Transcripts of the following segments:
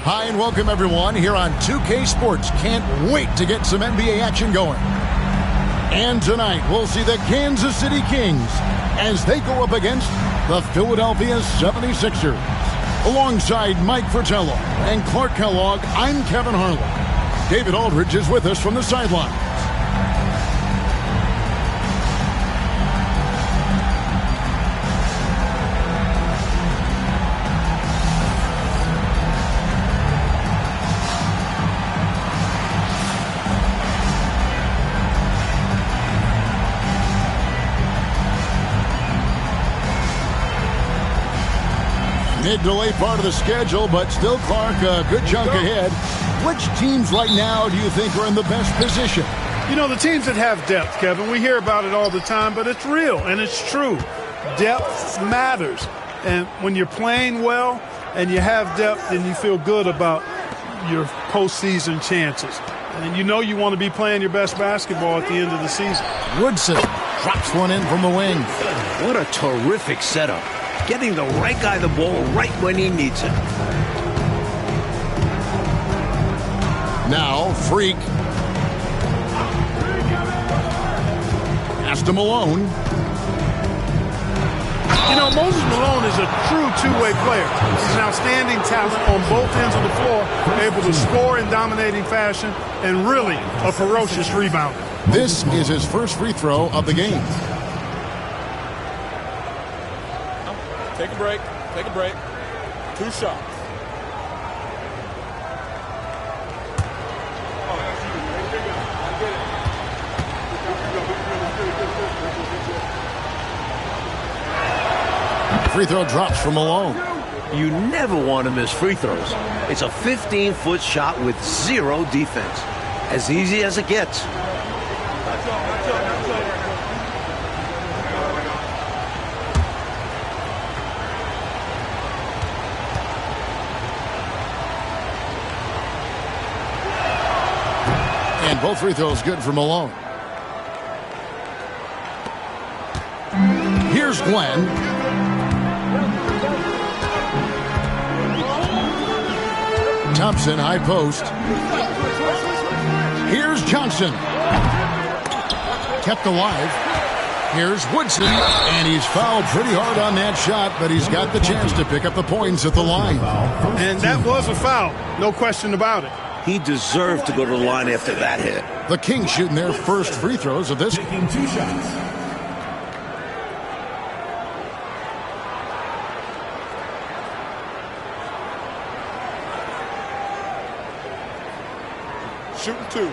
Hi and welcome everyone here on 2K Sports. Can't wait to get some NBA action going. And tonight we'll see the Kansas City Kings as they go up against the Philadelphia 76ers. Alongside Mike Fratello and Clark Kellogg, I'm Kevin Harlan. David Aldridge is with us from the sideline. Mid to late part of the schedule, but still, Clark, a good chunk ahead. Which teams right now do you think are in the best position? You know, the teams that have depth, Kevin, we hear about it all the time, but it's real and it's true. Depth matters. And when you're playing well and you have depth, then you feel good about your postseason chances. And you know you want to be playing your best basketball at the end of the season. Woodson drops one in from the wing. What a terrific setup. Getting the right guy the ball right when he needs it. Now, Freak. Pass to Malone. You know, Moses Malone is a true two-way player. He's an outstanding talent on both ends of the floor, able to score in dominating fashion, and really a ferocious rebounder. This is his first free throw of the game. Take a break. Take a break. 2 shots. Free throw drops from Malone. You never want to miss free throws. It's a 15-foot shot with zero defense. As easy as it gets. And both free throws good for Malone. Here's Glenn. Thompson, high post. Here's Johnson. Kept alive. Here's Woodson. And he's fouled pretty hard on that shot, but he's got the chance to pick up the points at the line. And that was a foul. No question about it. He deserved to go to the line after that hit. The Kings shooting their first free throws of this. Taking 2 shots. Shooting 2.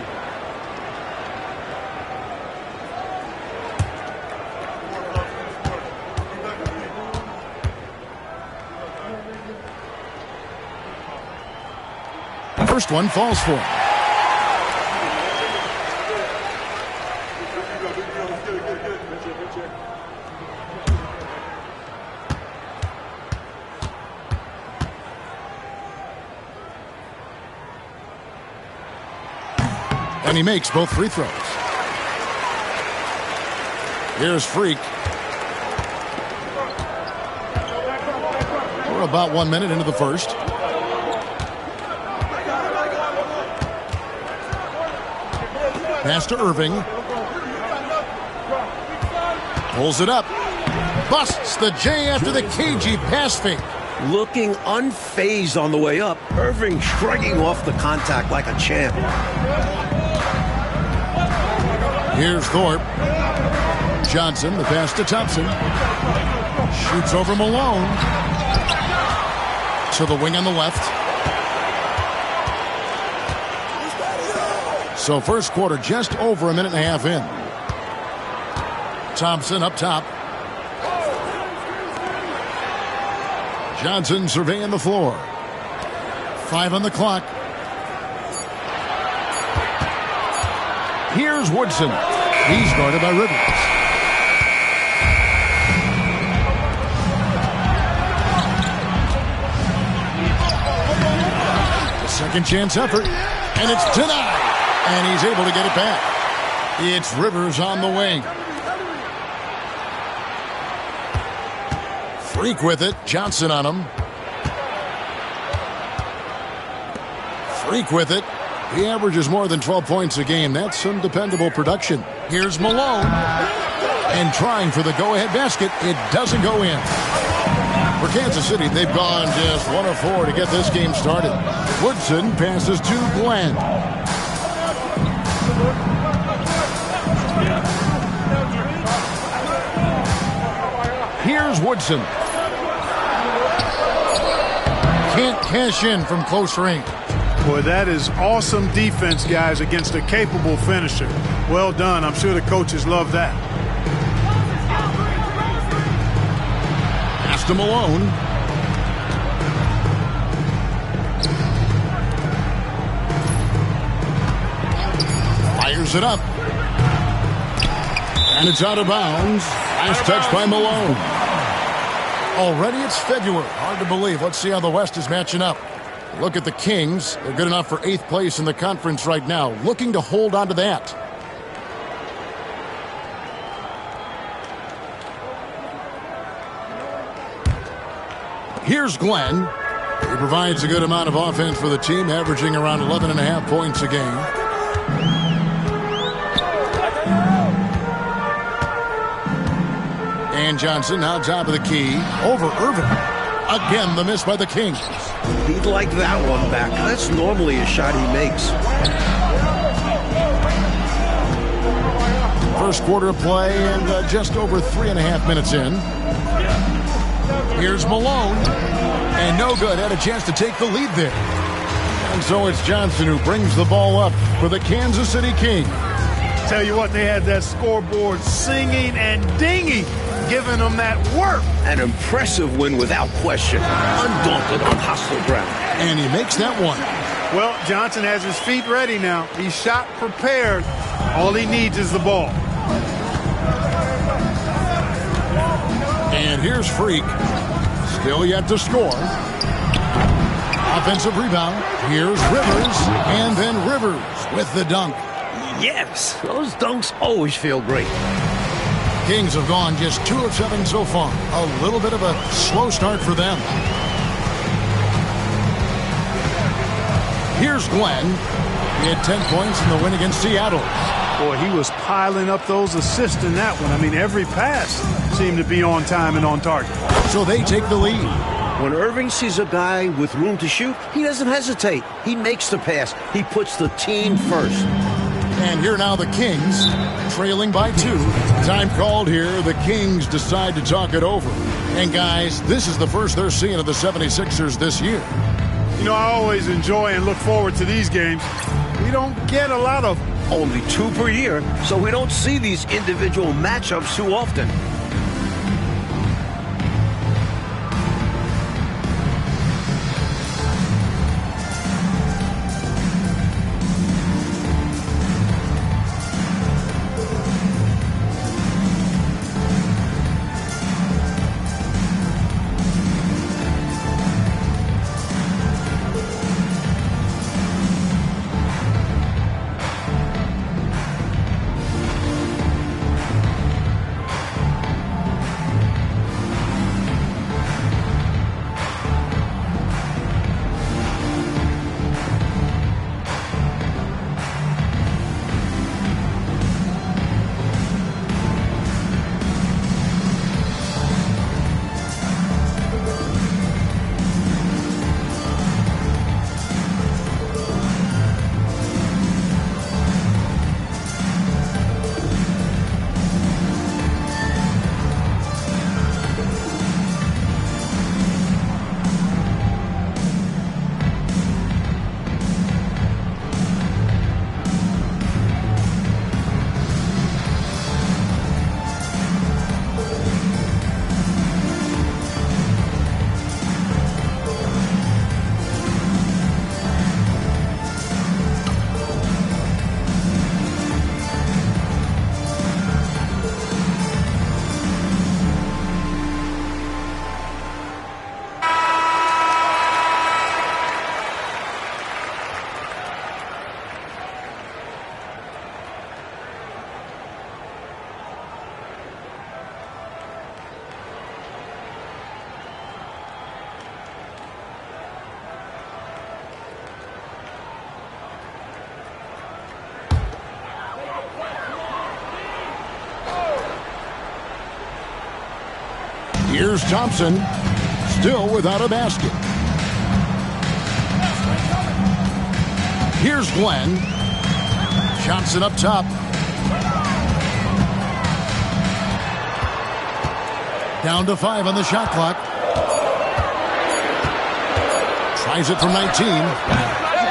First one falls for him. And he makes both free throws. Here's Freak. We're about 1 minute into the first. Pass to Irving. Pulls it up. Busts the J after the cagey pass fake. Looking unfazed on the way up. Irving shrugging off the contact like a champ. Here's Thorpe. Johnson, the pass to Thompson. Shoots over Malone. To the wing on the left. So first quarter just over 1.5 minutes in. Thompson up top. Johnson surveying the floor. 5 on the clock. Here's Woodson. He's guarded by Rivers. The second chance effort. And it's denied. And he's able to get it back. It's Rivers on the wing. Freak with it. Johnson on him. Freak with it. He averages more than 12 points a game. That's some dependable production. Here's Malone. And trying for the go-ahead basket. It doesn't go in. For Kansas City, they've gone just 1 of 4 to get this game started. Woodson passes to Glenn. Here's Woodson. Can't cash in from close range. Boy, that is awesome defense, guys, against a capable finisher. Well done. I'm sure the coaches love that. Pass to Malone. Fires it up. And it's out of bounds. Nice touch by Malone. Already it's February. Hard to believe. Let's see how the West is matching up. Look at the Kings. They're good enough for 8th place in the conference right now. Looking to hold on to that. Here's Glenn. He provides a good amount of offense for the team, averaging around 11.5 points a game. And Johnson now top of the key. Over Irving. Again, the miss by the Kings. He'd like that one back. That's normally a shot he makes. First quarter of play and just over 3.5 minutes in. Here's Malone. And no good. Had a chance to take the lead there. And so it's Johnson who brings the ball up for the Kansas City Kings. Tell you what, they had that scoreboard singing and dinging, giving them that work. An impressive win without question. Undaunted on hostile ground. And he makes that one. Well, Johnson has his feet ready now. He's shot prepared. All he needs is the ball. And here's Freak. Still yet to score. Offensive rebound. Here's Rivers. And then Rivers with the dunk. Yes, those dunks always feel great. Kings have gone just 2 of 7 so far. A little bit of a slow start for them. Here's Glenn. He had 10 points in the win against Seattle. Boy, he was piling up those assists in that one. I mean, every pass seemed to be on time and on target. So they take the lead. When Irving sees a guy with room to shoot, he doesn't hesitate. He makes the pass. He puts the team first. And here now the Kings, trailing by 2. Time called here. The Kings decide to talk it over. And guys, this is the first they're seeing of the 76ers this year. You know, I always enjoy and look forward to these games. We don't get a lot of them. Only 2 per year, so we don't see these individual matchups too often. Here's Thompson, still without a basket. Here's Glenn. Johnson up top. Down to 5 on the shot clock. Tries it from 19.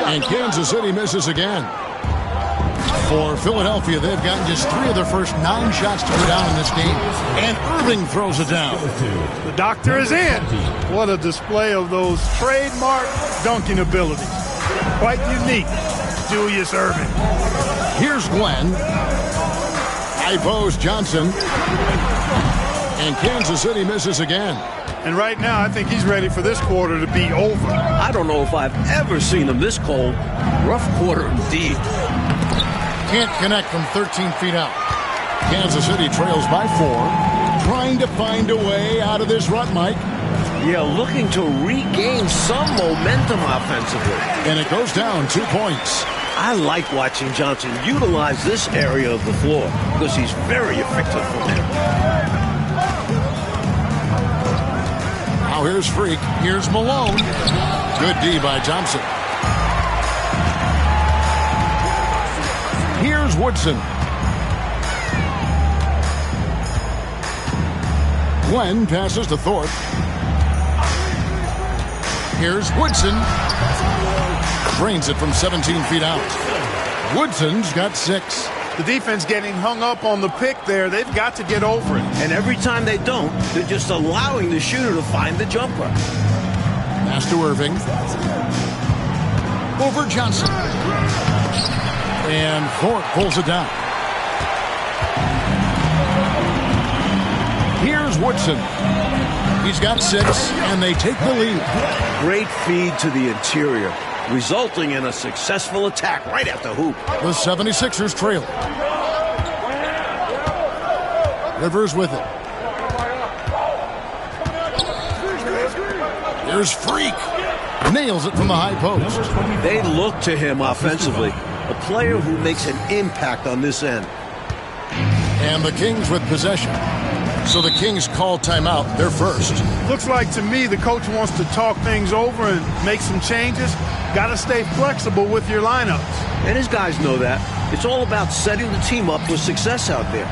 And Kansas City misses again. For Philadelphia, they've gotten just 3 of their first 9 shots to go down in this game. And Irving throws it down. The doctor is in. What a display of those trademark dunking abilities. Quite unique, Julius Irving. Here's Glenn. High post Johnson. And Kansas City misses again. And right now, I think he's ready for this quarter to be over. I don't know if I've ever seen him this cold. Rough quarter indeed. Can't connect from 13 feet out. Kansas City trails by 4. Trying to find a way out of this rut, Mike. Yeah, looking to regain some momentum offensively. And it goes down 2 points. I like watching Johnson utilize this area of the floor because he's very effective from there. Now here's Freak. Here's Malone. Good D by Thompson. Here's Woodson. Glenn passes to Thorpe. Here's Woodson. Drains it from 17 feet out. Woodson's got 6. The defense getting hung up on the pick there. They've got to get over it. And every time they don't, they're just allowing the shooter to find the jumper. Pass to Irving. Over Johnson. And Thorpe pulls it down. Here's Woodson. He's got 6, and they take the lead. Great feed to the interior, resulting in a successful attack right at the hoop. The 76ers trail. Rivers with it. Here's Freak. Nails it from the high post. They look to him offensively, a player who makes an impact on this end. And the Kings with possession. So the Kings call timeout. They're first. Looks like to me the coach wants to talk things over and make some changes. Got to stay flexible with your lineups. And his guys know that. It's all about setting the team up for success out there.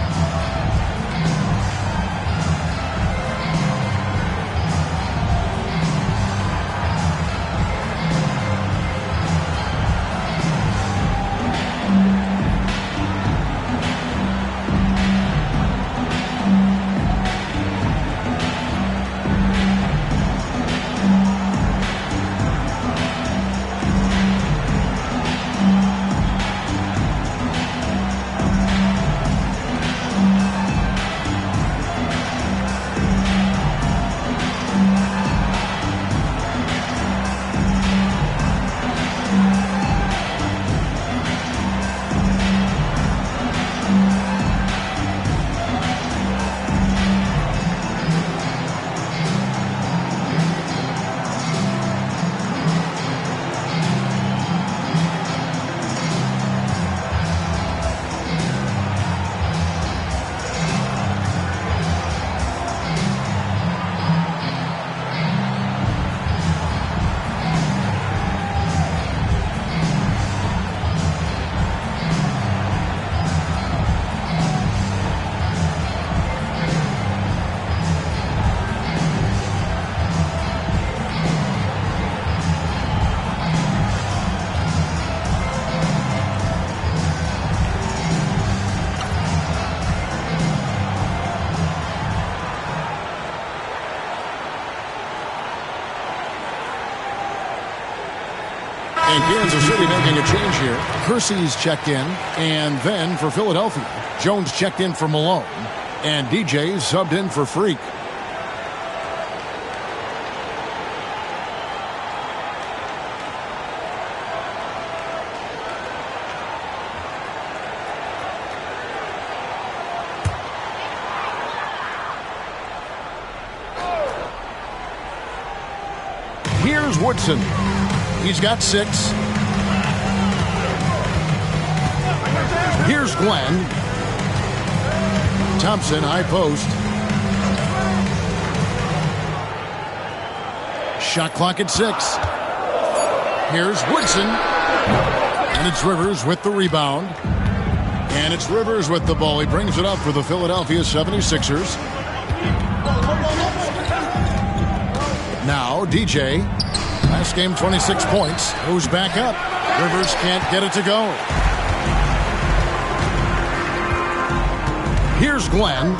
And Kansas City making a change here. Kersey's checked in. And then for Philadelphia, Jones checked in for Malone. And DJ subbed in for Freak. Here's Woodson. He's got 6. Here's Glenn. Thompson, high post. Shot clock at 6. Here's Woodson. And it's Rivers with the rebound. And it's Rivers with the ball. He brings it up for the Philadelphia 76ers. Now, DJ. Last game, 26 points. Goes back up. Rivers can't get it to go. Here's Glenn.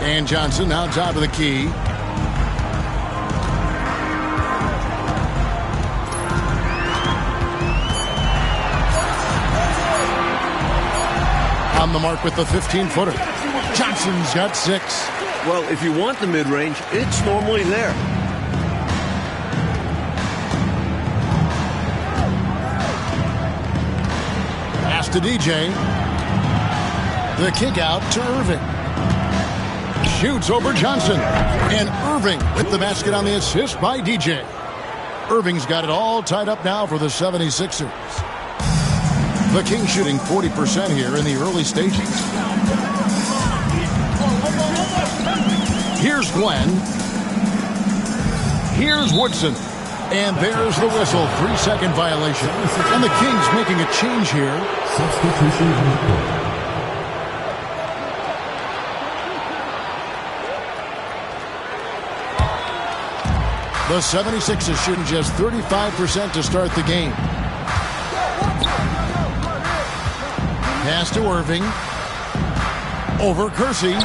And Johnson now top of the key. On the mark with the 15-footer. Johnson's got 6. Well, if you want the mid-range, it's normally there. Pass to DJ. The kick out to Irving. Shoots over Johnson. And Irving with the basket on the assist by DJ. Irving's got it all tied up now for the 76ers. The Kings shooting 40% here in the early stages. Here's Glenn. Here's Woodson. And there's the whistle. 3-second violation. And the Kings making a change here. Substitution on the court. The 76ers shooting just 35% to start the game. Pass to Irving. Over Kersey.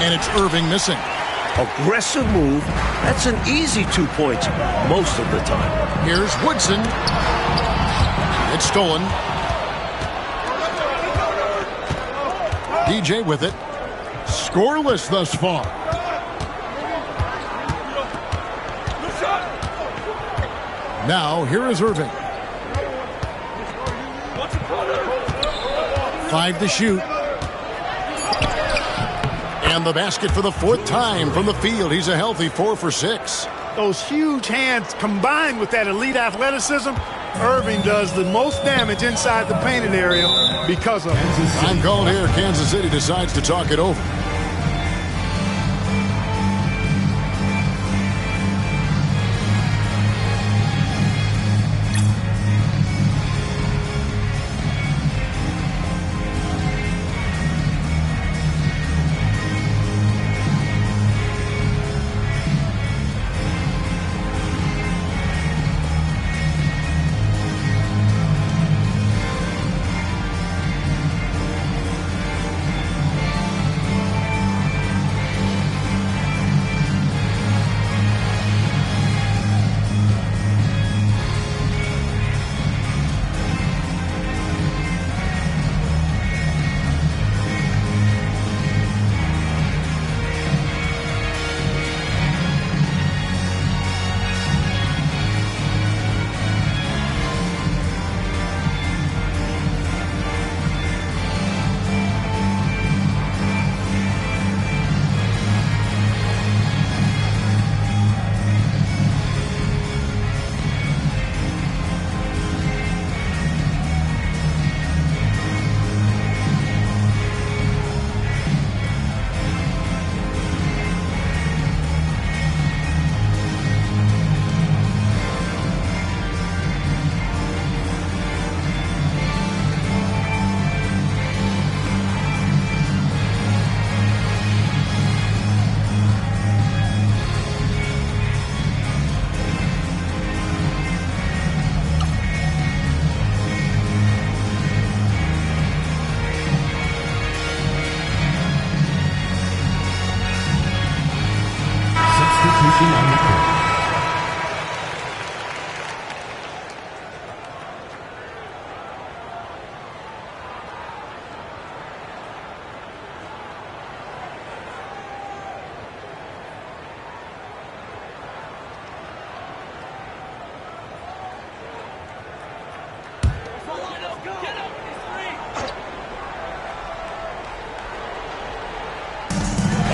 And it's Irving missing. Aggressive move. That's an easy 2 points most of the time. Here's Woodson. It's stolen. DJ with it. Scoreless thus far. Now, here is Irving. 5 to shoot. And the basket for the 4th time from the field. He's a healthy 4 for 6. Those huge hands combined with that elite athleticism, Irving does the most damage inside the painted area because of it. I'm called here. Kansas City decides to talk it over.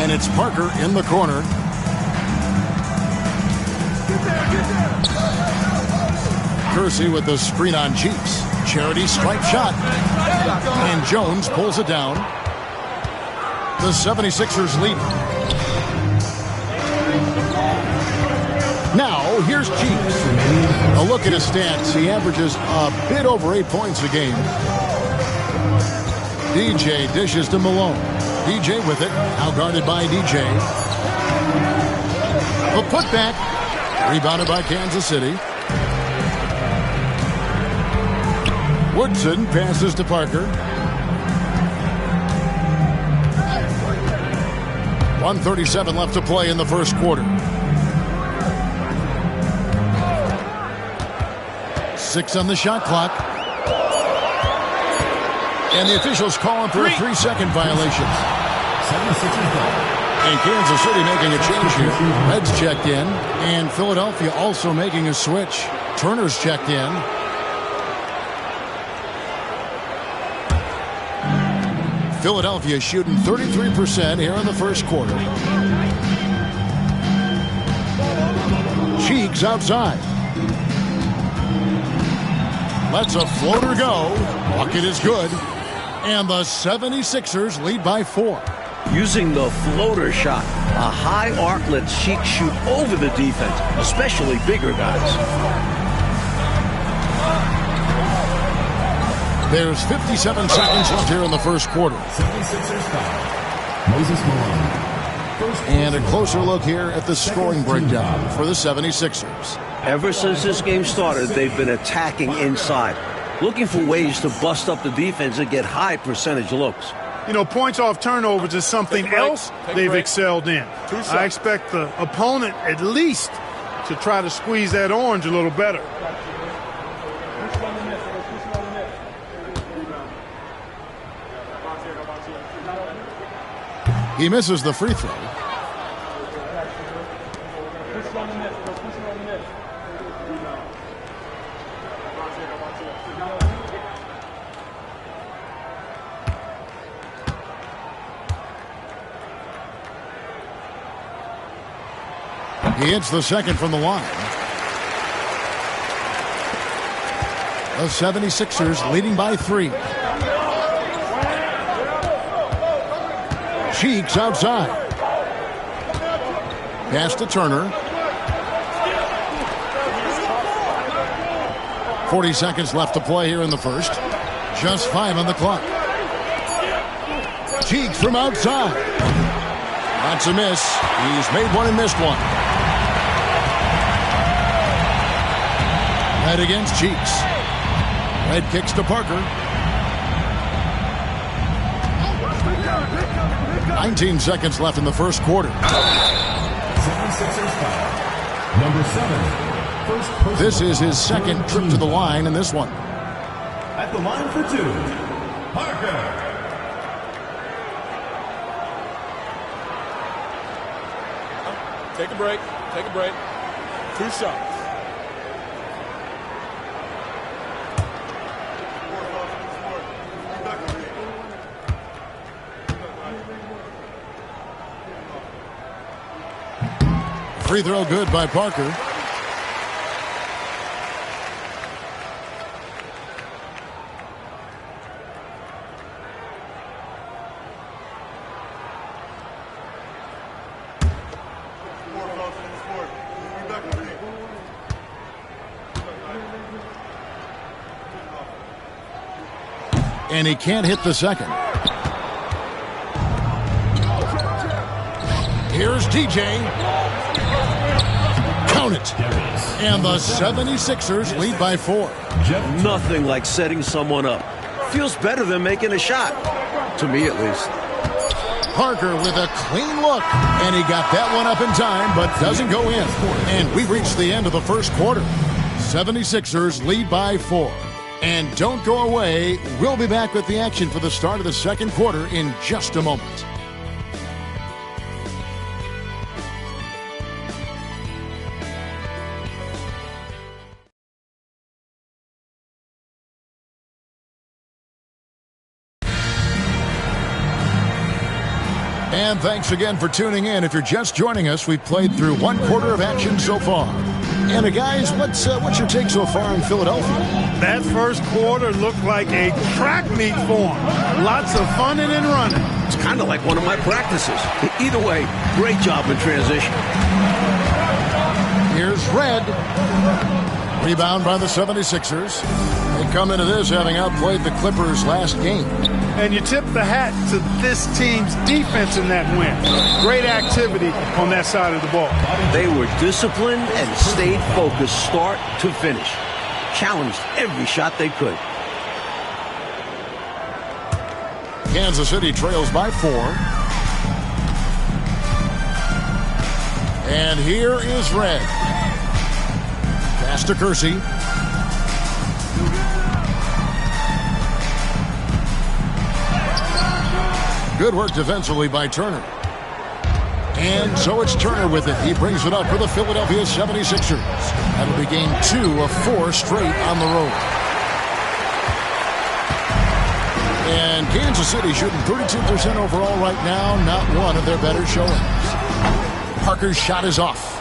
And it's Parker in the corner. Kersey with the screen on Jeeps. Charity stripe shot. And Jones pulls it down. The 76ers lead. Now, here's Cheeks. A look at his stats. He averages a bit over 8 points a game. DJ dishes to Malone. DJ with it. Outguarded by DJ. The putback. Rebounded by Kansas City. Woodson passes to Parker. 1:37 left to play in the first quarter. 6 on the shot clock. And the officials calling for a 3-second violation. And Kansas City making a change here. Reds checked in. And Philadelphia also making a switch. Turner's checked in. Philadelphia shooting 33% here in the first quarter. Cheeks outside. Lets a floater go. Bucket is good. And the 76ers lead by 4. Using the floater shot, a high arc lets Cheeks shoot over the defense, especially bigger guys. There's 57 seconds left here in the first quarter. Moses Malone. And a closer look here at the scoring breakdown for the 76ers. Ever since this game started, they've been attacking inside, looking for ways to bust up the defense and get high percentage looks. You know, points off turnovers is something else they've excelled in. I expect the opponent at least to try to squeeze that orange a little better. He misses the free throw. He hits the second from the line. The 76ers leading by 3. Cheeks outside. Pass to Turner. 40 seconds left to play here in the first. Just 5 on the clock. Cheeks from outside. That's a miss. He's made one and missed one. Head against Cheeks. Red kicks to Parker. 19 seconds left in the first quarter. 76ers foul. Number 7. First personal This is his second trip to the line in this one. At the line for 2. Parker. Take a break. Take a break. 2 shots. Free throw good by Parker. And he can't hit the second. Here's DJ. Count it. And the 76ers lead by 4. Nothing like setting someone up. Feels better than making a shot. To me, at least. Parker with a clean look. And he got that one up in time, but doesn't go in. And we reached the end of the first quarter. 76ers lead by 4. And don't go away. We'll be back with the action for the start of the second quarter in just a moment. And thanks again for tuning in. If you're just joining us, we've played through 1 quarter of action so far. And guys, what's your take so far in Philadelphia? That first quarter looked like a track meet for them. Lots of fun and running. It's kind of like one of my practices. Either way, great job in transition. Here's Red. Rebound by the 76ers. They come into this having outplayed the Clippers last game. And you tip the hat to this team's defense in that win. Great activity on that side of the ball. They were disciplined and stayed focused start to finish. Challenged every shot they could. Kansas City trails by 4. And here is Red. Pass to Kersey. Good work defensively by Turner. And so it's Turner with it. He brings it up for the Philadelphia 76ers. That'll be game 2 of 4 straight on the road. And Kansas City shooting 32% overall right now. Not one of their better showings. Parker's shot is off.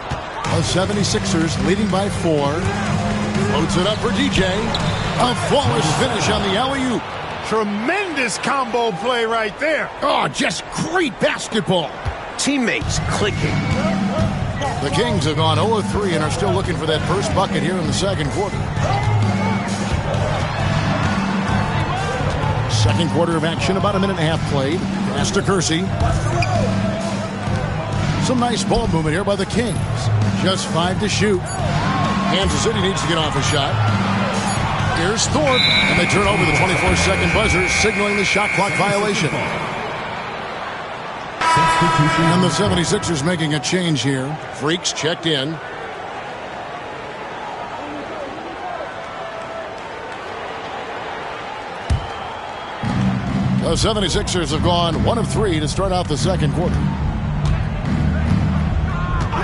The 76ers leading by 4. Floats it up for DJ. A flawless finish on the alley-oop. Tremendous combo play right there. Oh, just great basketball. Teammates clicking. The Kings have gone 0-3 and are still looking for that first bucket here in the second quarter. Second quarter of action, about a minute and a half played. Pass to Kersey. Some nice ball movement here by the Kings. Just 5 to shoot. Kansas City needs to get off a shot. Here's Thorpe, and they turn over the 24-second buzzer, signaling the shot clock violation. And the 76ers making a change here. Freaks checked in. The 76ers have gone 1 of 3 to start out the second quarter.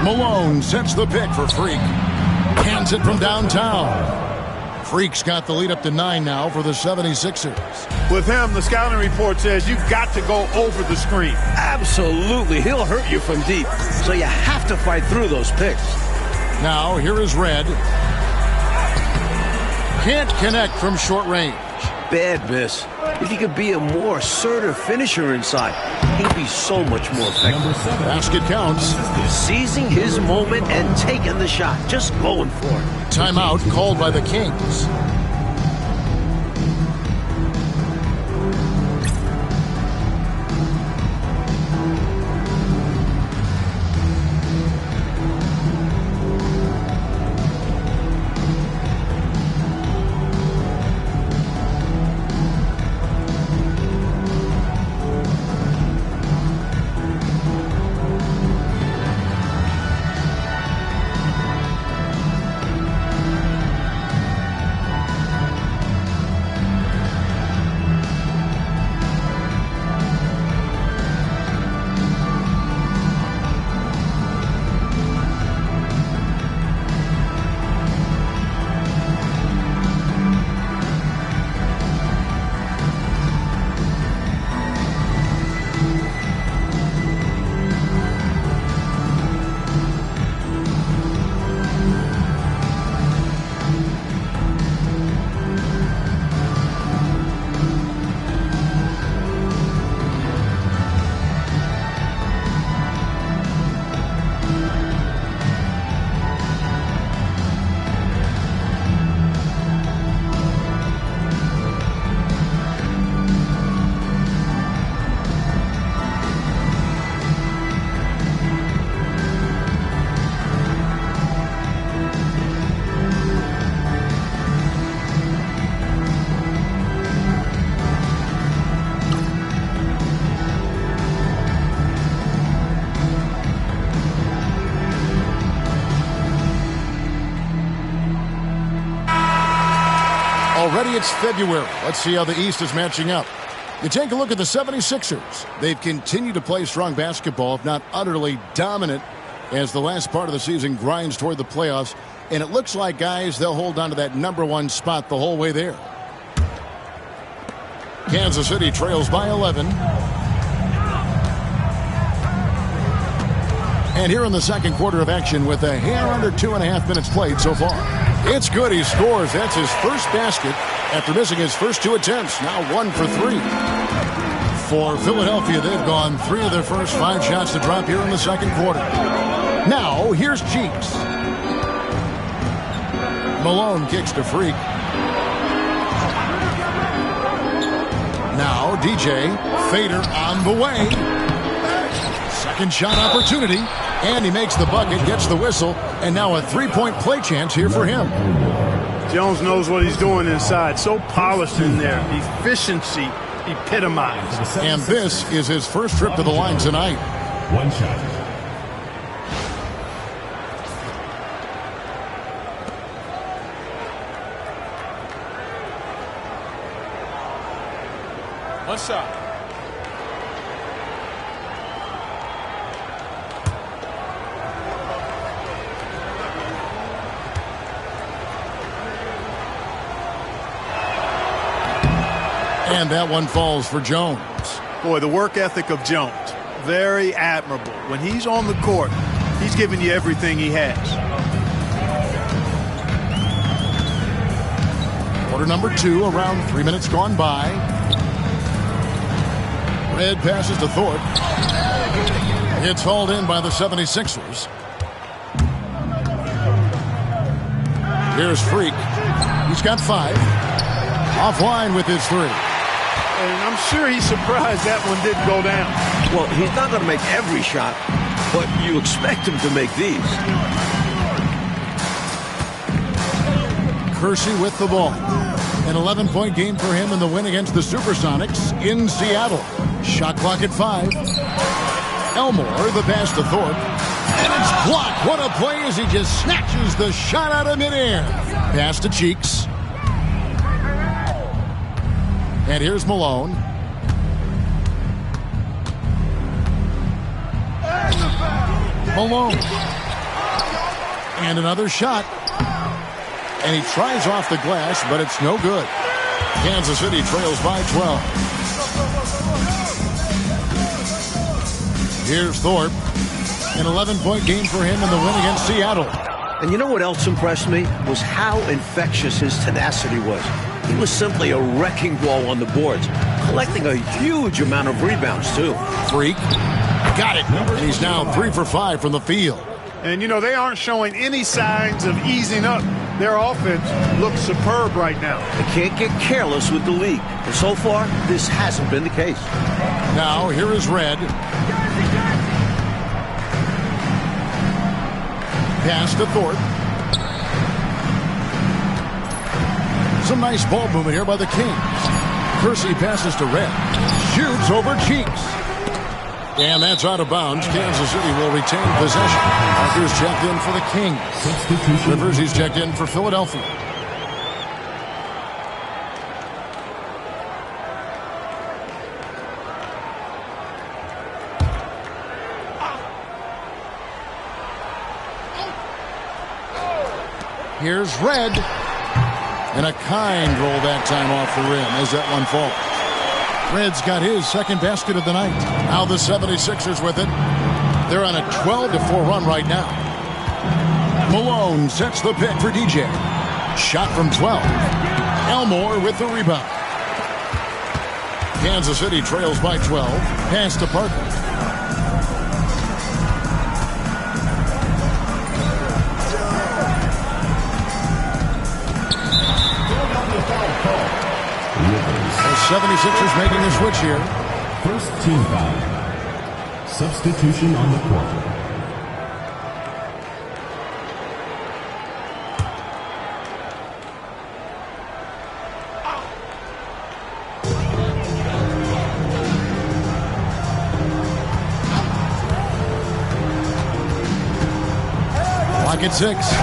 Malone sets the pick for Freak. Hands it from downtown. Freak's got the lead up to 9 now for the 76ers. With him, the scouting report says you've got to go over the screen. Absolutely. He'll hurt you from deep. So you have to fight through those picks. Now, here is Red. Can't connect from short range. Bad miss. If he could be a more assertive finisher inside, he'd be so much more effective. Basket counts. Seizing his moment and taking the shot. Just going for it. Timeout called by the Kings. Already it's February. Let's see how the East is matching up. You take a look at the 76ers. They've continued to play strong basketball, if not utterly dominant, as the last part of the season grinds toward the playoffs. And it looks like, guys, they'll hold on to that #1 spot the whole way there. Kansas City trails by 11. And here in the second quarter of action with a hair under 2.5 minutes played so far. It's good. He scores. That's his first basket after missing his first 2 attempts. Now 1 for 3. For Philadelphia, they've gone 3 of their first 5 shots to drop here in the second quarter. Now, here's Cheeks. Malone kicks to Freak. Now, DJ. Fader on the way. Second shot opportunity. And he makes the bucket, gets the whistle, and now a 3-point play chance here for him. Jones knows what he's doing inside. So polished in there. Efficiency epitomized. And this is his first trip to the line tonight. 1 shot. One shot. And that one falls for Jones. Boy, the work ethic of Jones, very admirable. When he's on the court, he's giving you everything he has. Quarter number 2, around 3 minutes gone by. Red passes to Thorpe. It's hauled in by the 76ers. Here's Freak. He's got 5. Offline with his 3. And I'm sure he's surprised that one didn't go down. Well, he's not going to make every shot, but you expect him to make these. Kersey with the ball. An 11-point game for him in the win against the Supersonics in Seattle. Shot clock at 5. Elmore, the pass to Thorpe. And it's blocked. What a play as he just snatches the shot out of midair. Pass to Cheeks. And here's Malone. Malone. And another shot. And he tries off the glass, but it's no good. Kansas City trails by 12. Here's Thorpe. An 11-point game for him in the win against Seattle. And you know what else impressed me? Was how infectious his tenacity was. He was simply a wrecking ball on the boards, collecting a huge amount of rebounds, too. Freak. Got it. And he's now 3 for 5 from the field. And, you know, they aren't showing any signs of easing up. Their offense looks superb right now. They can't get careless with the league. And so far, this hasn't been the case. Now, here is Red. Pass to Thorpe. Some nice ball movement here by the Kings. Kersey passes to Red. Shoots over Cheeks. And that's out of bounds. Kansas City will retain possession. Parker's checked in for the Kings. Rivers, he's checked in for Philadelphia. Here's Red. And a kind roll that time off the rim as that one falls. Red's got his second basket of the night. Now the 76ers with it. They're on a 12-4 run right now. Malone sets the pick for DJ. Shot from 12. Elmore with the rebound. Kansas City trails by 12. Pass to Parker. The 76ers making the switch here. First team foul. Substitution on the court. Clock at 6.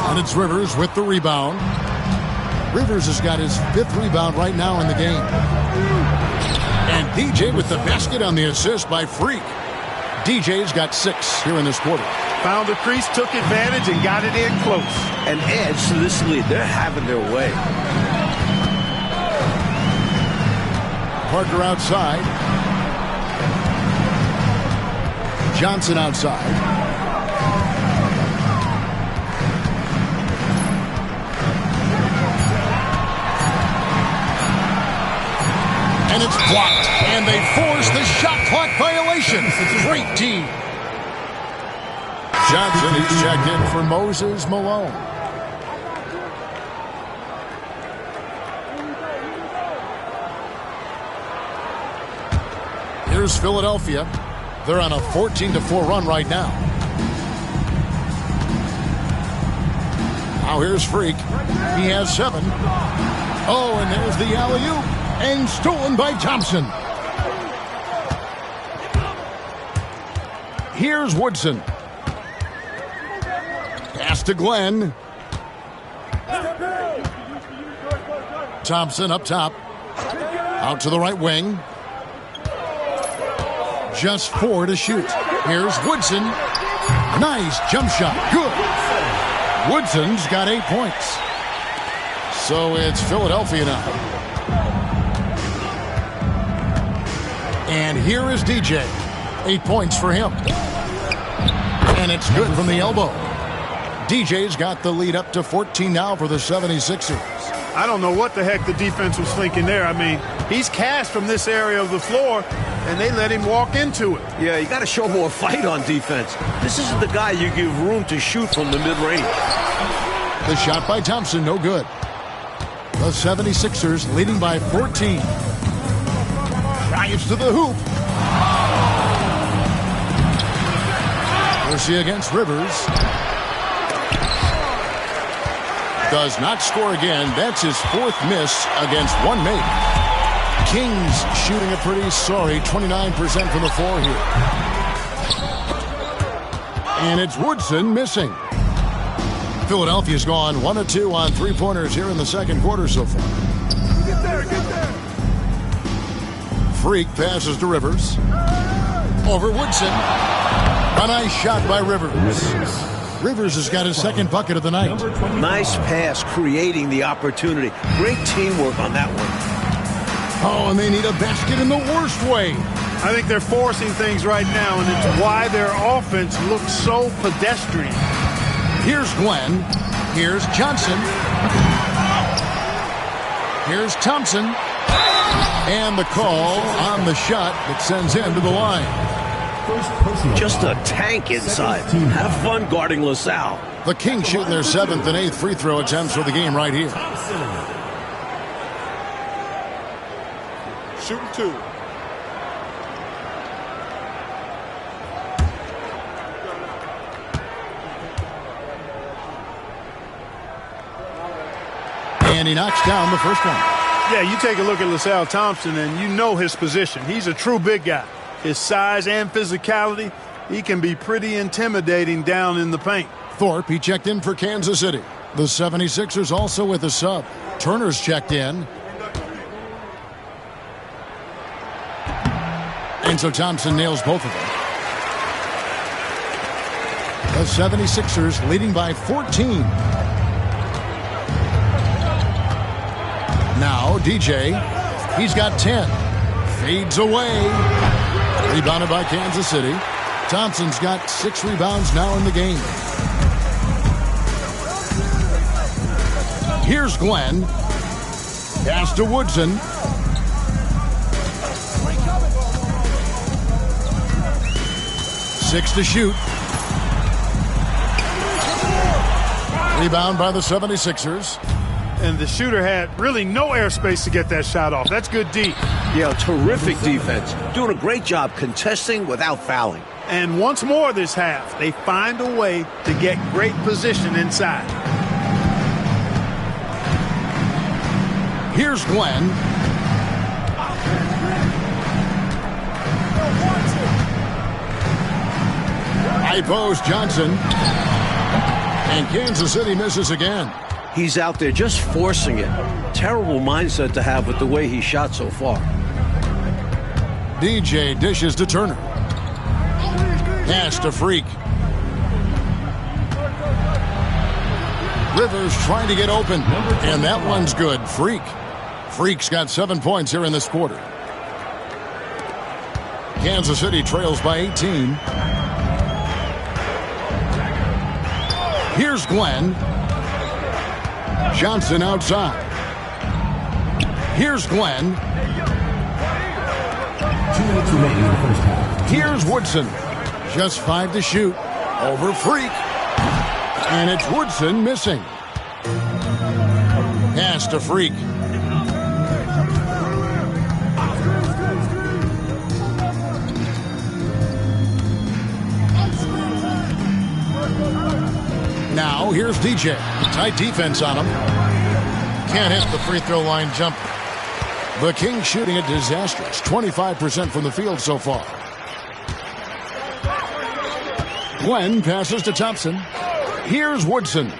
And it's Rivers with the rebound. Rivers has got his 5th rebound right now in the game. And DJ with the basket on the assist by Freak. DJ's got 6 here in this quarter. Found the crease, took advantage, and got it in close. An edge to this lead. They're having their way. Parker outside. Johnson outside. And it's blocked. And they force the shot clock violation. Great D. Johnson, he's checked in for Moses Malone. Here's Philadelphia. They're on a 14-4 run right now. Now here's Freak. He has 7. Oh, and there's the alley-oop. And stolen by Thompson. Here's Woodson. Pass to Glenn. Thompson up top. Out to the right wing. Just 4 to shoot. Here's Woodson. Nice jump shot. Good. Woodson's got 8 points. So it's Philadelphia now. And here is DJ. 8 points for him. And it's good from the elbow. DJ's got the lead up to 14 now for the 76ers. I don't know what the heck the defense was thinking there. I mean, he's cast from this area of the floor, and they let him walk into it. Yeah, you got to show more fight on defense. This isn't the guy you give room to shoot from the mid-range. The shot by Thompson, no good. The 76ers leading by 14. Drives to the hoop. Mercy against Rivers. Does not score again. That's his 4th miss against 1 make. Kings shooting a pretty sorry 29% from the floor here. And it's Woodson missing. Philadelphia's gone 1 of 2 on 3-pointers here in the second quarter so far. Get there, get there. Freak passes to Rivers. Over Woodson. A nice shot by Rivers. Rivers has got his 2nd bucket of the night. Nice pass, creating the opportunity. Great teamwork on that one. Oh, and they need a basket in the worst way. I think they're forcing things right now, and it's why their offense looks so pedestrian. Here's Glenn. Here's Johnson. Here's Thompson. And the call on the shot that sends him to the line. Just a tank inside. Have fun guarding LaSalle. The Kings shooting their 7th and 8th free throw attempts for the game right here. Shooting 2. And he knocks down the first one. Yeah, you take a look at LaSalle Thompson, and you know his position. He's a true big guy. His size and physicality, he can be pretty intimidating down in the paint. Thorpe, he checked in for Kansas City. The 76ers also with a sub. Turner's checked in. And so Thompson nails both of them. The 76ers leading by 14. Now DJ, he's got 10. Fades away. Rebounded by Kansas City. Thompson's got 6 rebounds now in the game. Here's Glenn. Pass to Woodson. Six to shoot. Rebound by the 76ers. And the shooter had really no airspace to get that shot off. That's good D. Yeah, terrific defense. Doing a great job contesting without fouling. And once more this half, they find a way to get great position inside. Here's Glenn. High post Johnson. And Kansas City misses again. He's out there just forcing it. Terrible mindset to have with the way he shot so far. DJ dishes to Turner. Pass to Freak. Rivers trying to get open. And that one's good. Freak's got 7 points here in this quarter. Kansas City trails by 18. Here's Glenn. Johnson outside. Here's Glenn. remaining in the first half. Here's Woodson. Just 5 to shoot. Over Freak. And it's Woodson missing. Pass to Freak. Now, here's DJ. Tight defense on him. Can't hit the free throw line jumper. The Kings shooting it disastrous. 25% from the field so far. Glenn passes to Thompson. Here's Woodson.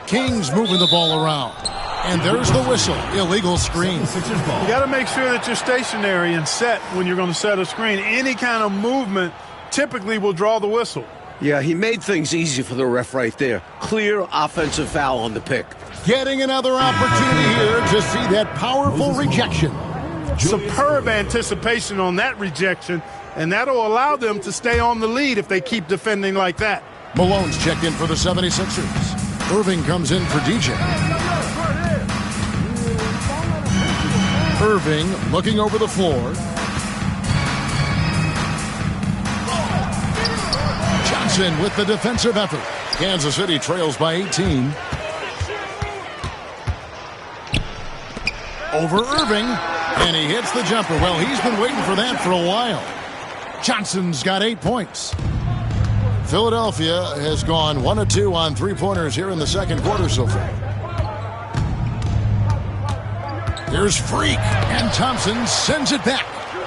Kings moving the ball around. And there's the whistle. Illegal screen. You got to make sure that you're stationary and set when you're going to set a screen. Any kind of movement typically will draw the whistle. Yeah, he made things easy for the ref right there. Clear offensive foul on the pick. Getting another opportunity here to see that powerful rejection. Superb anticipation on that rejection, and that'll allow them to stay on the lead if they keep defending like that. Malone's checked in for the 76ers. Irving comes in for DJ. Irving looking over the floor. Johnson with the defensive effort. Kansas City trails by 18. Over Irving, and he hits the jumper. Well, he's been waiting for that for a while. Johnson's got 8 points. Philadelphia has gone 1 of 2 on three-pointers here in the second quarter so far. Here's Freak, and Thompson sends it back.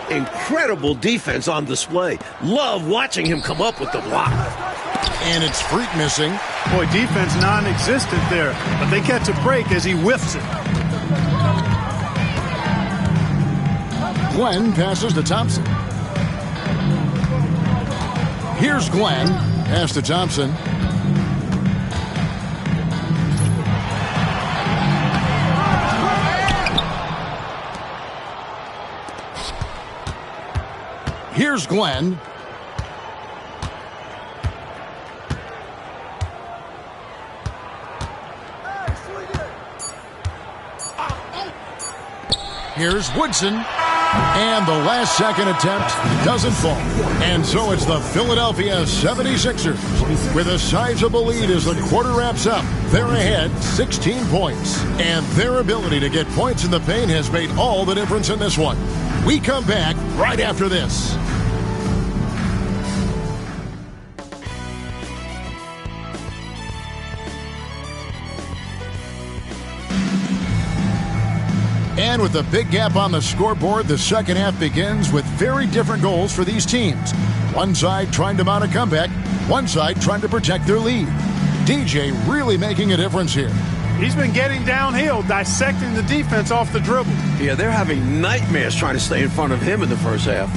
Incredible defense on display. Love watching him come up with the block. And it's Freak missing. Boy, defense non-existent there, but they catch a break as he whiffs it. Glenn passes to Thompson. Here's Glenn. Pass to Thompson. Here's Glenn. Here's Woodson. And the last second attempt doesn't fall. And so it's the Philadelphia 76ers with a sizable lead as the quarter wraps up. They're ahead 16 points. And their ability to get points in the paint has made all the difference in this one. We come back right after this. And with a big gap on the scoreboard, the second half begins with very different goals for these teams. One side trying to mount a comeback, one side trying to protect their lead. DJ really making a difference here. He's been getting downhill, dissecting the defense off the dribble. Yeah, they're having nightmares trying to stay in front of him in the first half.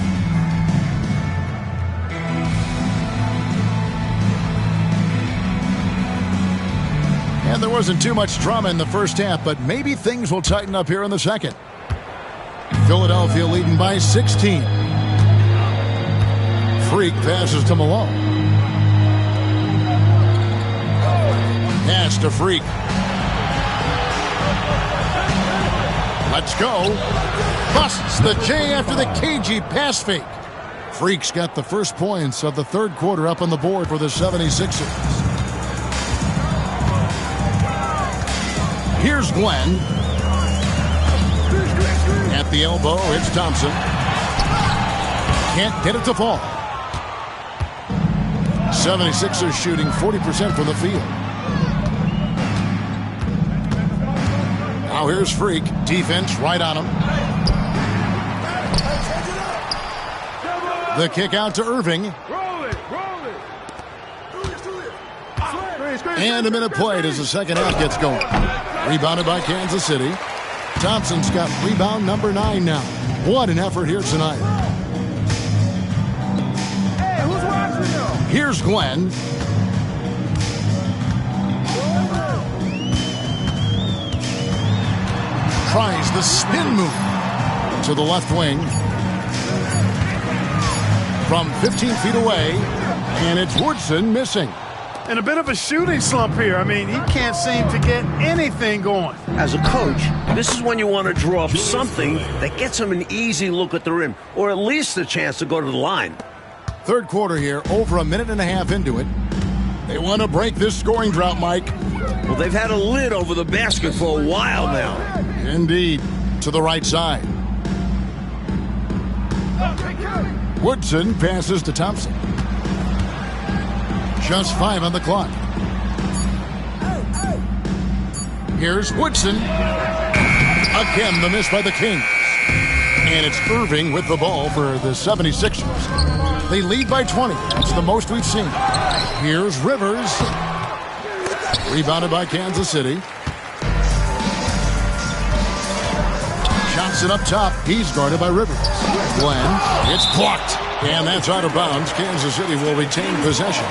And there wasn't too much drama in the first half, but maybe things will tighten up here in the second. Philadelphia leading by 16. Freak passes to Malone. Pass to Freak. Let's go. Busts the J after the cagey pass fake. Freak's got the first points of the third quarter up on the board for the 76ers. Here's Glenn. At the elbow, it's Thompson. Can't get it to fall. 76ers shooting 40% from the field. Now here's Freak. Defense right on him. The kick out to Irving. And a minute played as the second half gets going. Rebounded by Kansas City. Thompson's got rebound number 9 now. What an effort here tonight. Hey, who's watching you? Here's Glenn. Tries the spin move to the left wing. From 15 feet away. And it's Woodson missing. in a bit of a shooting slump here. I mean, he can't seem to get anything going. As a coach, this is when you want to draw up something that gets him an easy look at the rim, or at least a chance to go to the line. Third quarter here, over a minute and a half into it. They want to break this scoring drought, Mike. Well, they've had a lid over the basket for a while now. Indeed. To the right side. Woodson passes to Thompson. Just 5 on the clock. Here's Woodson. Again, the miss by the Kings. And it's Irving with the ball for the 76ers. They lead by 20. It's the most we've seen. Here's Rivers. Rebounded by Kansas City. Johnson up top. He's guarded by Rivers. Glenn. It's blocked. And that's out of bounds. Kansas City will retain possession.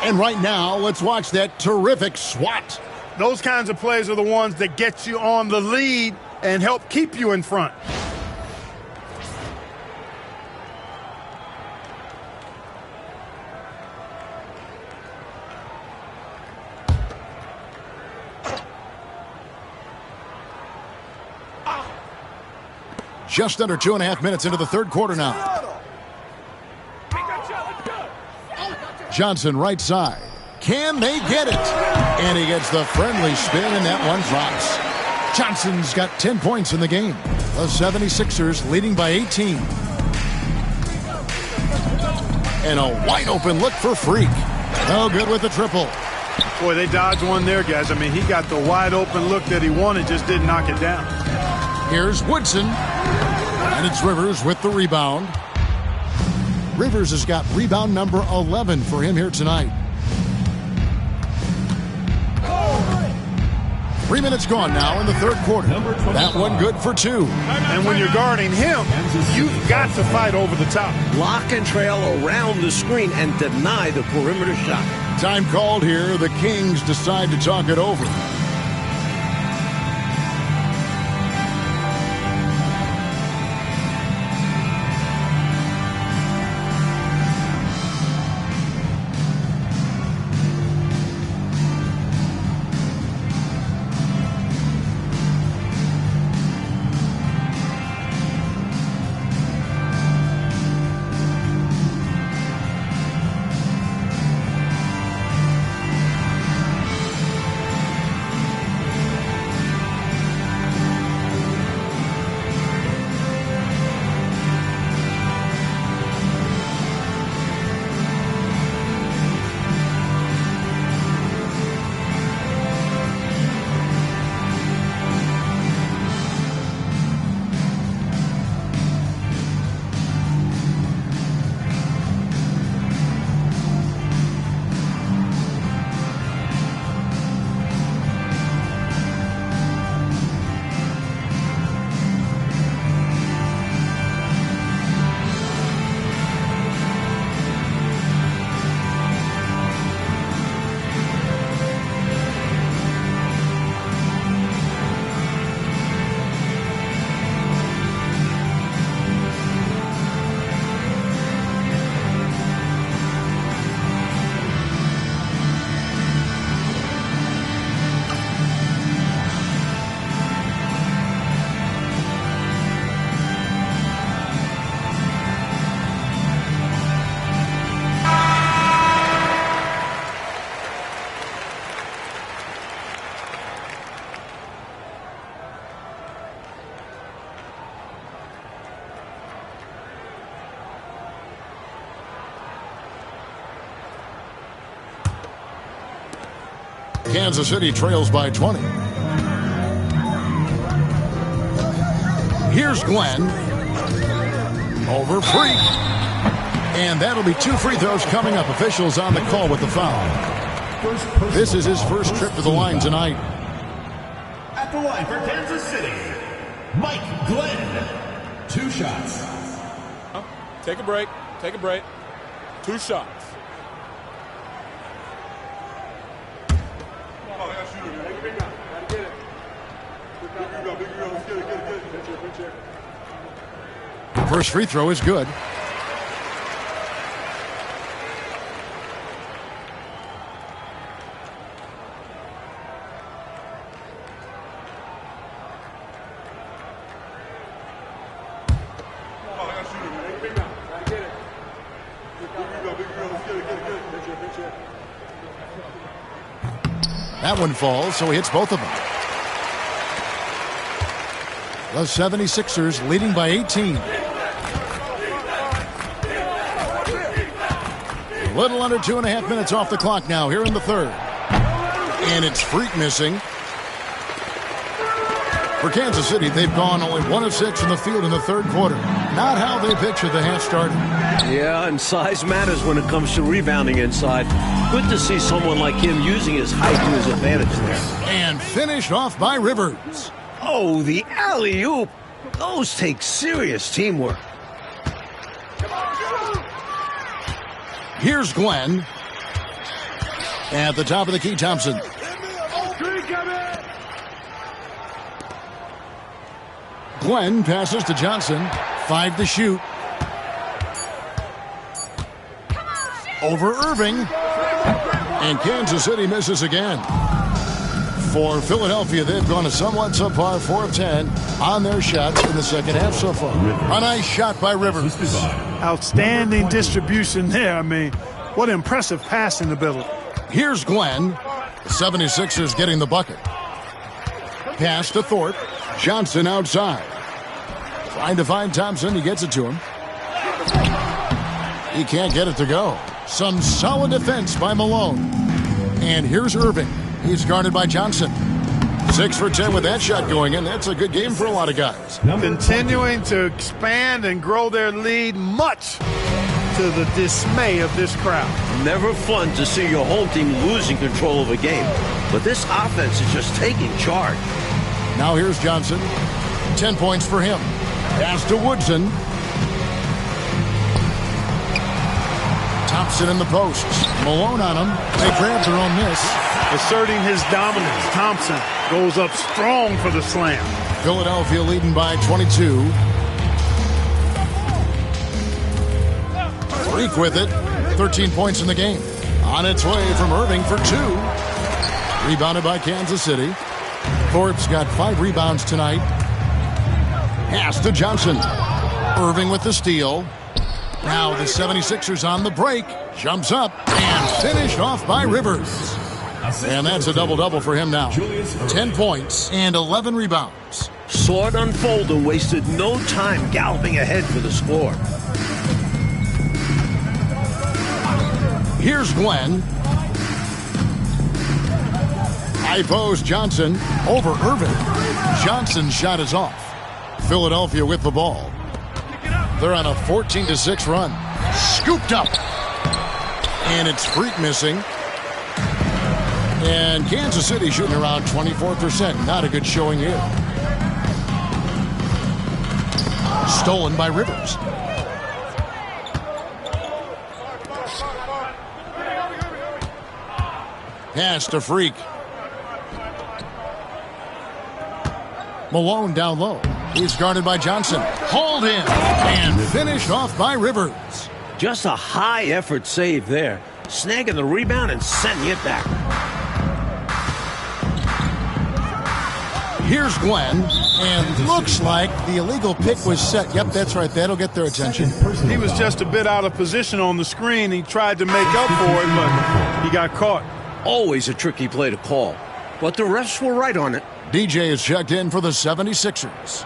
And right now, let's watch that terrific swat. Those kinds of plays are the ones that get you on the lead and help keep you in front. Just under 2.5 minutes into the third quarter now. Johnson right side. Can they get it? And he gets the friendly spin, and that one drops. Johnson's got 10 points in the game. The 76ers leading by 18. And a wide open look for Freak. No good with the triple. Boy, they dodged one there, guys. I mean, he got the wide open look that he wanted, just didn't knock it down. Here's Woodson. And it's Rivers with the rebound. Rivers has got rebound number 11 for him here tonight. 3 minutes gone now in the third quarter. That one good for 2. And when you're guarding him, you've got to fight over the top. Lock and trail around the screen and deny the perimeter shot. Time called here. The Kings decide to talk it over. Kansas City trails by 20. Here's Glenn. Over Freak. And that'll be 2 free throws coming up. Officials on the call with the foul. This is his first trip to the line tonight. At the line for Kansas City, Mike Glenn. 2 shots. Take a break. Take a break. 2 shots. First free throw is good. That one falls, so he hits both of them. The 76ers leading by 18. A little under 2.5 minutes off the clock now here in the third. And it's Freak missing. For Kansas City, they've gone only 1 of 6 from the field in the third quarter. Not how they pictured the half started. Yeah, and size matters when it comes to rebounding inside. Good to see someone like him using his height to his advantage there. And finished off by Rivers. Oh, the alley-oop. Those take serious teamwork. Here's Glenn. At the top of the key, Thompson. Glenn passes to Johnson. 5 to shoot. Over Irving. And Kansas City misses again. For Philadelphia, they've gone a somewhat subpar 4 of 10 on their shots in the second half so far. A nice shot by Rivers. Outstanding distribution there. I mean, what impressive passing ability. Here's Glenn. The 76ers getting the bucket. Pass to Thorpe. Johnson outside. Trying to find Thompson. He gets it to him. He can't get it to go. Some solid defense by Malone. And here's Irving. He's guarded by Johnson. 6 for 10 with that shot going in. That's a good game for a lot of guys. Continuing to expand and grow their lead, much to the dismay of this crowd. Never fun to see your home team losing control of a game. But this offense is just taking charge. Now here's Johnson. 10 points for him. Pass to Woodson. Thompson in the post. Malone on him. They grab their own miss. Asserting his dominance, Thompson goes up strong for the slam. Philadelphia leading by 22. Freak with it. 13 points in the game. On its way from Irving for 2. Rebounded by Kansas City. Thorpe's got 5 rebounds tonight. Pass to Johnson. Irving with the steal. Now the 76ers on the break. Jumps up and finished off by Rivers. And that's a double-double for him now. 10 points and 11 rebounds. Saw it unfold and wasted no time galloping ahead for the score. Here's Glenn. High post Johnson over Irving. Johnson's shot is off. Philadelphia with the ball. They're on a 14-6 run. Scooped up. And it's Freak missing. And Kansas City shooting around 24%. Not a good showing here. Stolen by Rivers. Pass to Freak. Malone down low. He's guarded by Johnson. Hauled in and finished off by Rivers. Just a high-effort save there. Snagging the rebound and sending it back. Here's Glenn, and looks like the illegal pick was set. Yep, that's right. That'll get their attention. He was just a bit out of position on the screen. He tried to make up for it, but he got caught. Always a tricky play to call. But the refs were right on it. DJ is checked in for the 76ers.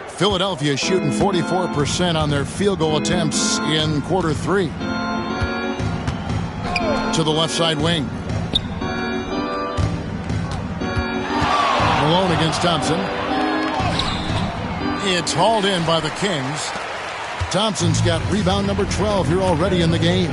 Philadelphia shooting 44% on their field goal attempts in quarter 3. To the left side wing. Malone against Thompson. It's hauled in by the Kings. Thompson's got rebound number 12 here already in the game.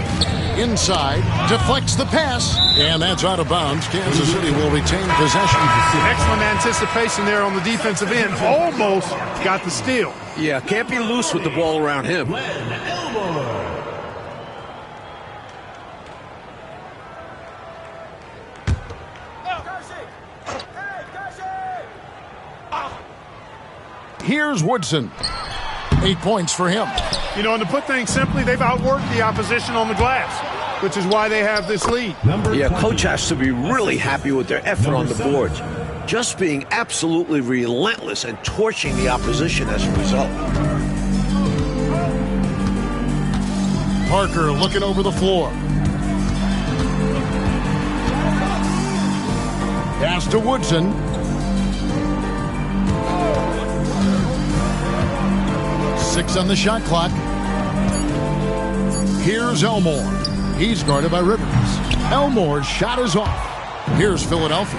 Inside, deflects the pass, and that's out of bounds. Kansas City will retain possession. Excellent anticipation there on the defensive end. Almost got the steal. Yeah, can't be loose with the ball around him. Here's Woodson. 8 points for him. You know, and to put things simply, they've outworked the opposition on the glass, which is why they have this lead. Yeah, coach has to be really happy with their effort on the boards. Just being absolutely relentless and torching the opposition as a result. Parker looking over the floor. Pass to Woodson. Six on the shot clock. Here's Elmore. He's guarded by Rivers. Elmore's shot is off. Here's Philadelphia.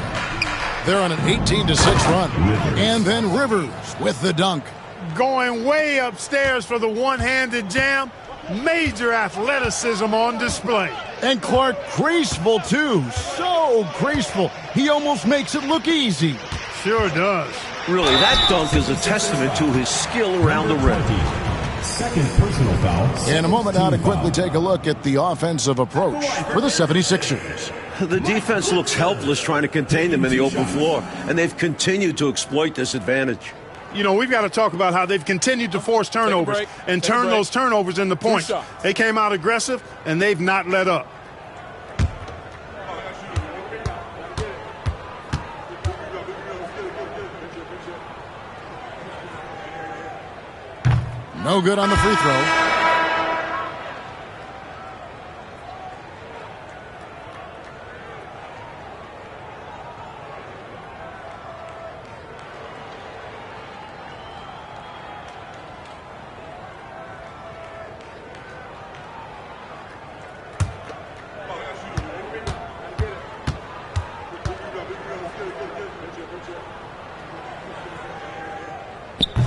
They're on an 18-6 run. And then Rivers with the dunk. Going way upstairs for the one-handed jam. Major athleticism on display. And Clark graceful, too. So graceful. He almost makes it look easy. Sure does. Really, that dunk is a testament to his skill around the rim. Second personal foul. In a moment now to quickly take a look at the offensive approach for the 76ers. The defense looks helpless trying to contain them in the open floor, and they've continued to exploit this advantage. You know, we've got to talk about how they've continued to force turnovers and turn those turnovers into points. They came out aggressive, and they've not let up. No good on the free throw.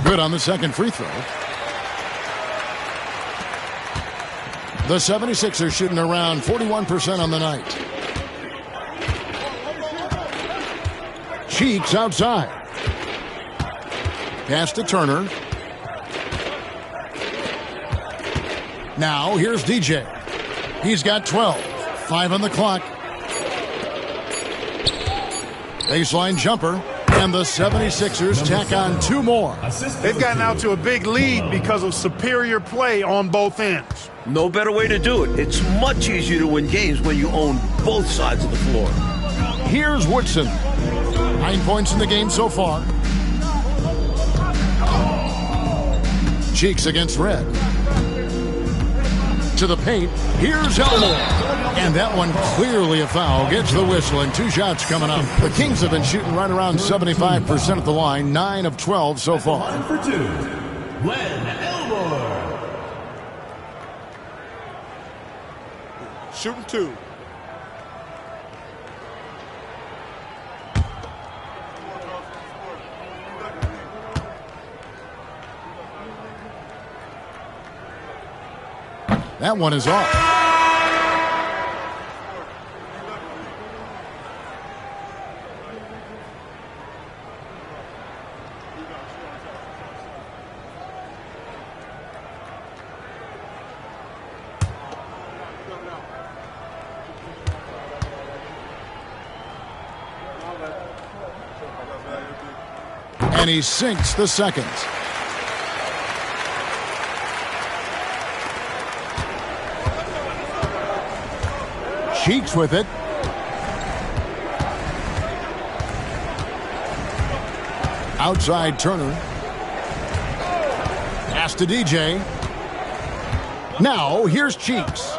Good on the second free throw. The 76ers shooting around 41% on the night. Cheeks outside. Pass to Turner. Now here's DJ. He's got 12. 5 on the clock. Baseline jumper. And the 76ers tack on 2 more. They've gotten out to a big lead because of superior play on both ends. No better way to do it. It's much easier to win games when you own both sides of the floor. Here's Woodson. 9 points in the game so far. Cheeks against Red. To the paint. Here's Elmore. And that one clearly a foul. Gets the whistle and 2 shots coming up. The Kings have been shooting right around 75% at the line. 9 of 12 so far. For 2, Glenn Elmore. Shooting 2. That one is off. And he sinks the second. Cheeks with it. Outside Turner. Pass to DJ. Now here's Cheeks.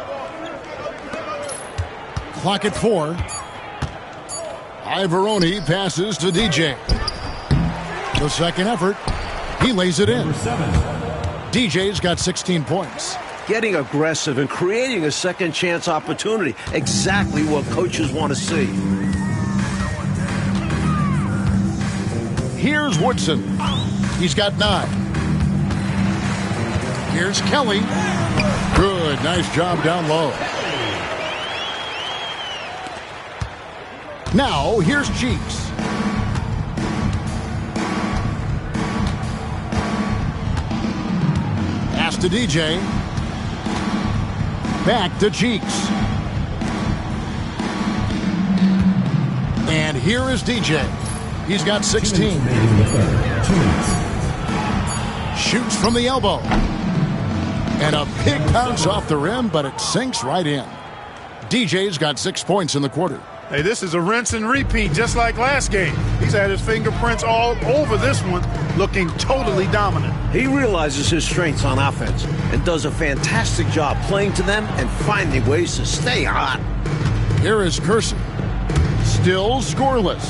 Clock at 4. Ivoroni passes to DJ. The second effort, he lays it in. DJ's got 16 points. Getting aggressive and creating a second chance opportunity. Exactly what coaches want to see. Here's Woodson. He's got 9. Here's Kelly. Good, nice job down low. Now, here's Cheeks. Pass to DJ. Back to Cheeks. And here is DJ. He's got 16. Shoots from the elbow. And a big bounce off the rim, but it sinks right in. DJ's got 6 points in the quarter. Hey, this is a rinse and repeat just like last game. He's had his fingerprints all over this one, looking totally dominant. He realizes his strengths on offense and does a fantastic job playing to them and finding ways to stay hot. Here is Kersey. Still scoreless.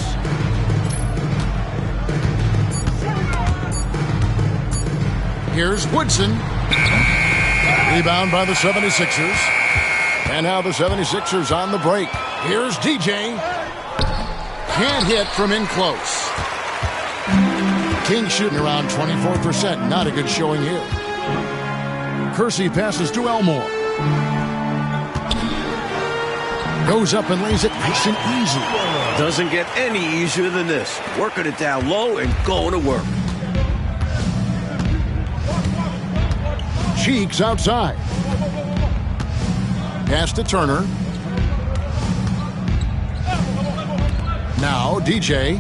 Here's Woodson. Rebound by the 76ers. And now the 76ers on the break. Here's DJ. Can't hit from in close. King shooting around 24%. Not a good showing here. Kersey passes to Elmore. Goes up and lays it nice and easy. Doesn't get any easier than this. Working it down low and going to work. Cheeks outside. Pass to Turner. Now DJ.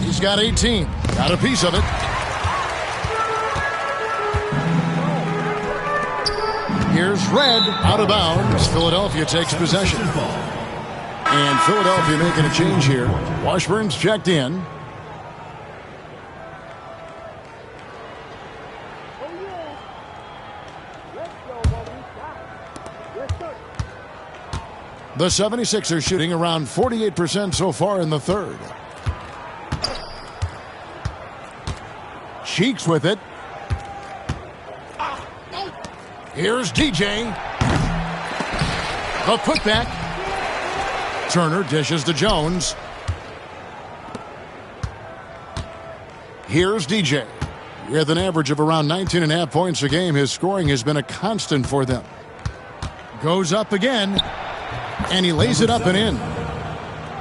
He's got 18. Got a piece of it. Here's Red out of bounds. Philadelphia takes possession. And Philadelphia making a change here. Washburn's checked in. The 76ers shooting around 48% so far in the third. Cheeks with it. Here's DJ. The putback. Turner dishes to Jones. Here's DJ. With an average of around 19.5 points a game, his scoring has been a constant for them. Goes up again. And he lays it up and in.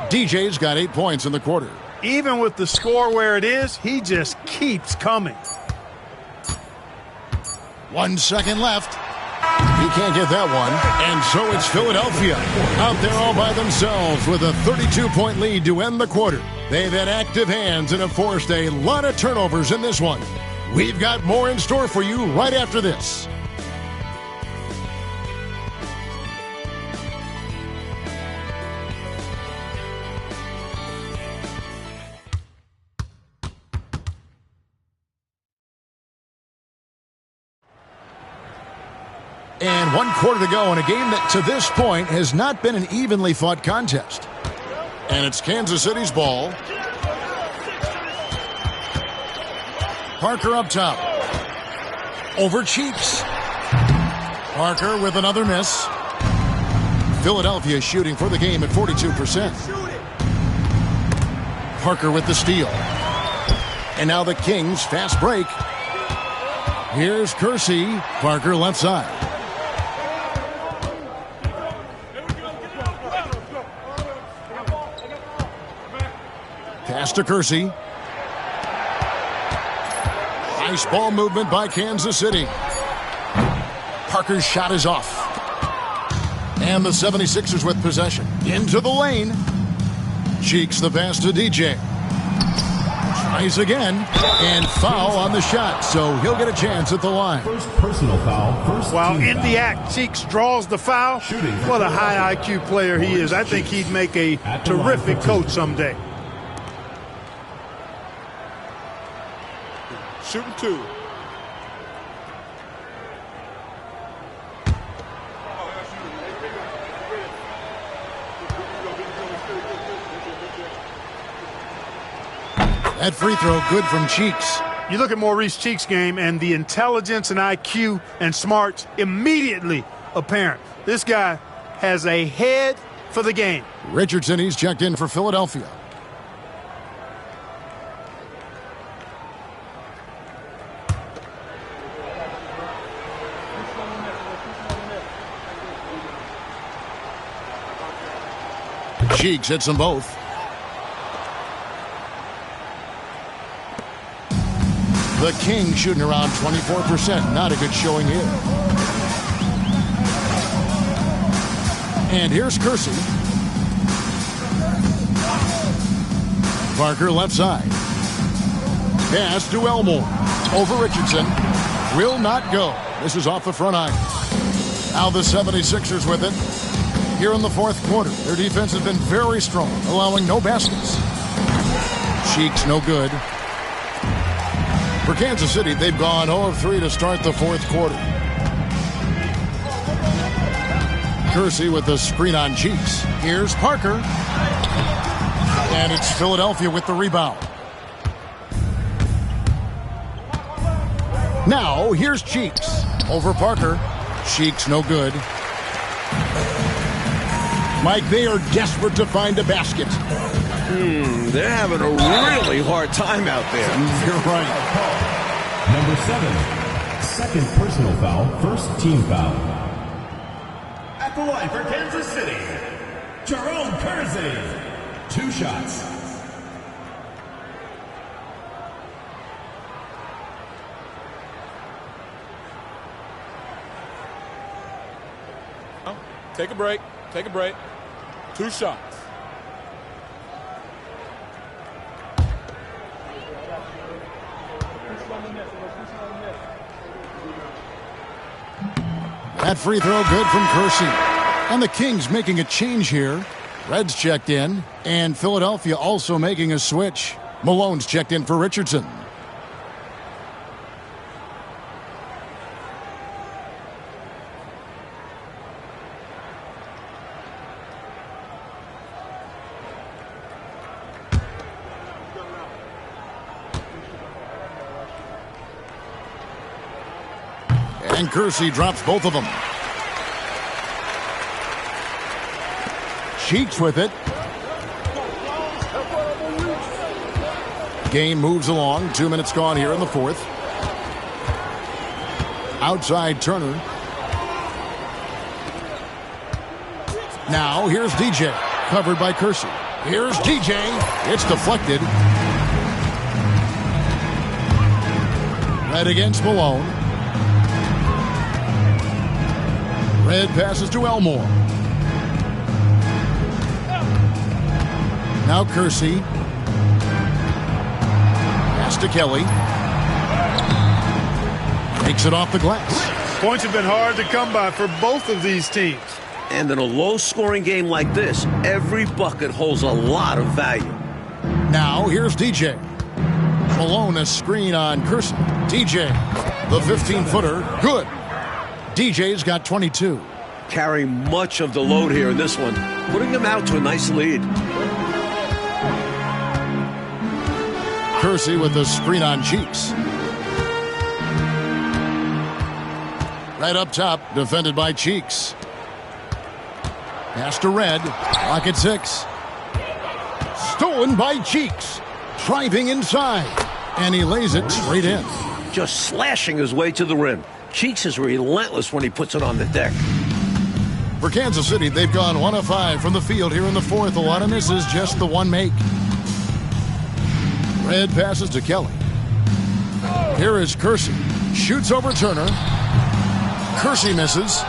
DJ's got 8 points in the quarter. Even with the score where it is, he just keeps coming. 1 second left. He can't get that one. And so it's Philadelphia out there all by themselves with a 32-point lead to end the quarter. They've had active hands and have forced a lot of turnovers in this one. We've got more in store for you right after this. And 1 quarter to go in a game that to this point has not been an evenly fought contest. And it's Kansas City's ball. Parker up top. Over Cheeks. Parker with another miss. Philadelphia shooting for the game at 42%. Parker with the steal. And now the Kings fast break. Here's Kersey. Parker left side. Pass to Kersey. Nice ball movement by Kansas City. Parker's shot is off. And the 76ers with possession. Into the lane. Cheeks the pass to DJ. Tries again. And foul on the shot. So he'll get a chance at the line. First personal foul. While in the act, Cheeks draws the foul. What a high IQ player he is. I think he'd make a terrific coach someday. Shooting 2. That free throw good from Cheeks. You look at Maurice Cheeks' game and the intelligence and IQ and smarts immediately apparent. This guy has a head for the game. Richardson, he's checked in for Philadelphia. Cheeks hits them both. The Kings shooting around 24%. Not a good showing here. And here's Kersey. Parker left side. Pass to Elmore. Over Richardson. Will not go. This is off the front iron. Now the 76ers with it. here in the fourth quarter. Their defense has been very strong, allowing no baskets. Cheeks no good. For Kansas City, they've gone 0 of 3 to start the fourth quarter. Kersey with the screen on Cheeks. Here's Parker. And it's Philadelphia with the rebound. Now, here's Cheeks. Over Parker. Cheeks no good. Mike, they are desperate to find a basket. They're having a really hard time out there. You're right. Number 7, second personal foul, first team foul. At the line for Kansas City, Jerome Kersey. 2 shots. Take a break. Take a break. 2 shots. That free throw good from Kersey. And the Kings making a change here. Reds checked in, and Philadelphia also making a switch. Malone's checked in for Richardson. And Kersey drops both of them. Cheeks with it. Game moves along. 2 minutes gone here in the fourth. Outside Turner. Now here's DJ. Covered by Kersey. Here's DJ. It's deflected. Red against Malone. Red passes to Elmore. Now Kersey. Pass to Kelly. Takes it off the glass. Points have been hard to come by for both of these teams. And in a low-scoring game like this, every bucket holds a lot of value. Now here's DJ. Malone a screen on Kersey. DJ, the 15-footer, good. DJ's got 22. Carrying much of the load here in this one, putting them out to a nice lead. Kersey with the screen on Cheeks. Right up top, defended by Cheeks. Pass to Red. Clock at 6. Stolen by Cheeks. Driving inside. And he lays it straight in. Just slashing his way to the rim. Cheeks is relentless when he puts it on the deck. For Kansas City, they've gone 1 of 5 from the field here in the fourth. A lot of misses, just the one make. Red passes to Kelly. Here is Kersey. Shoots over Turner. Kersey misses.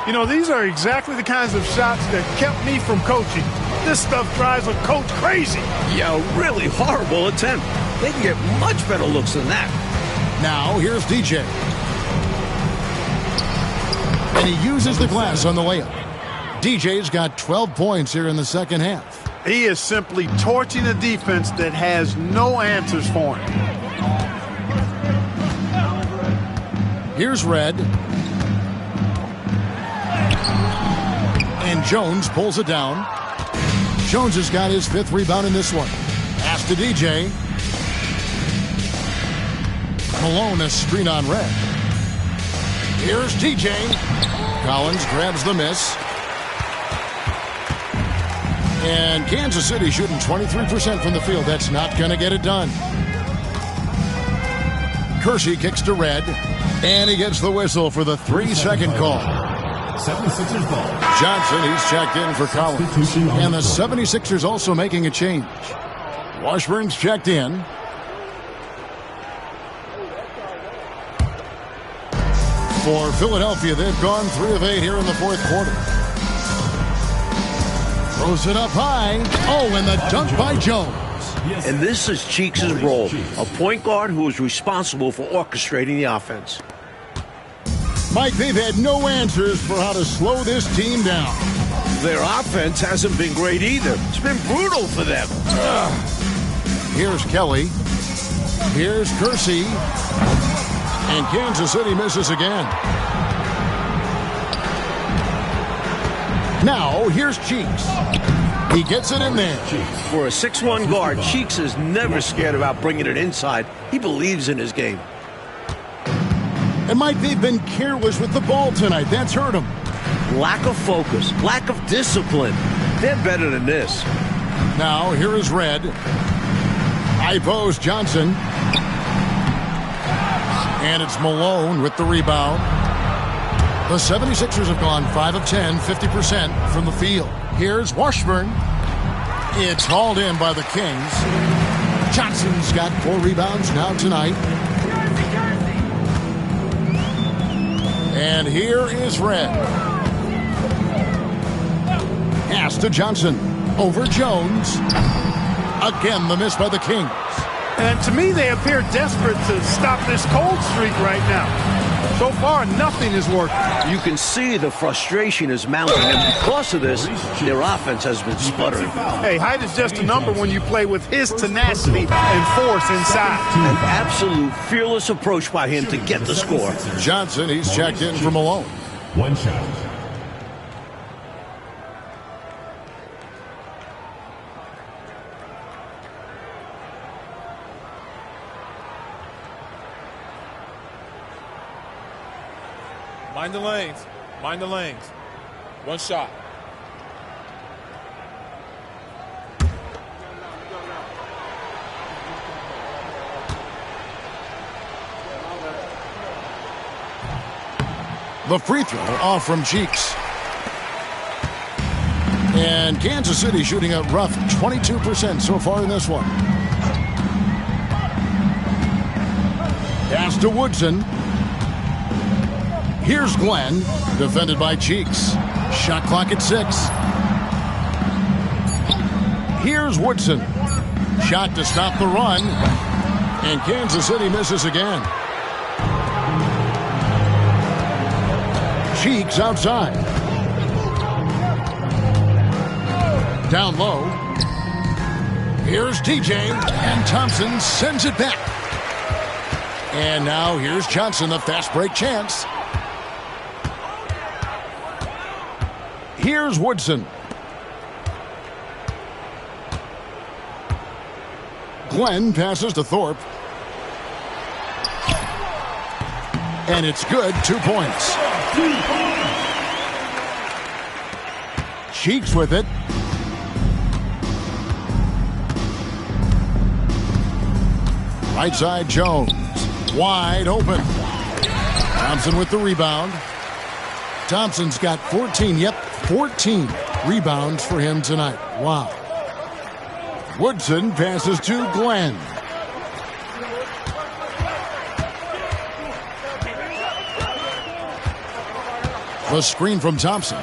You know, these are exactly the kinds of shots that kept me from coaching. This stuff drives a coach crazy. Yeah, really horrible attempt. They can get much better looks than that. Now, here's DJ. And he uses the glass on the layup. DJ's got 12 points here in the second half. He is simply torching a defense that has no answers for him. Here's Red. And Jones pulls it down. Jones has got his 5th rebound in this one. Pass to DJ. Malone a screen on Red. Here's DJ. Collins grabs the miss. And Kansas City shooting 23% from the field. That's not going to get it done. Kersey kicks to Red. And he gets the whistle for the 3-second call. 76ers ball. Johnson, he's checked in for Collins. And the 76ers also making a change. Washburn's checked in. For Philadelphia, they've gone 3 of 8 here in the fourth quarter. Throws it up high. Oh, and the dunk by Jones. And this is Cheeks' role, a point guard who is responsible for orchestrating the offense. Mike, they've had no answers for how to slow this team down. Their offense hasn't been great either. It's been brutal for them. Here's Kelly. Here's Kersey. And Kansas City misses again. Now, here's Cheeks. He gets it in there. For a 6'1 guard, Cheeks is never scared about bringing it inside. He believes in his game. And Mike, they've been careless with the ball tonight. That's hurt them. Lack of focus, lack of discipline. They're better than this. Now, here is Red. High post, Johnson. And it's Malone with the rebound. The 76ers have gone 5 of 10, 50% from the field. Here's Washburn. It's hauled in by the Kings. Johnson's got 4 rebounds now tonight. And here is Red. Pass to Johnson. Over Jones. Again, the miss by the Kings. And to me, they appear desperate to stop this cold streak right now. So far, nothing is working. You can see the frustration is mounting, and because of this, their offense has been sputtering. Hey, height is just a number when you play with his tenacity and force inside. An absolute fearless approach by him to get the score. Johnson, he's checked in for Malone. One shot. Mind the lanes. Mind the lanes. One shot. The free throw off from Cheeks. And Kansas City shooting a rough 22% so far in this one. Pass to Woodson. Here's Glenn, defended by Cheeks. Shot clock at 6. Here's Woodson. Shot to stop the run. And Kansas City misses again. Cheeks outside. Down low. Here's TJ. And Thompson sends it back. And now here's Johnson, a fast break chance. Here's Woodson. Glenn passes to Thorpe. And it's good, 2 points. Cheeks with it. Right side, Jones. Wide open. Thompson with the rebound. Thompson's got 14 rebounds for him tonight. Wow. Woodson passes to Glenn. The screen from Thompson.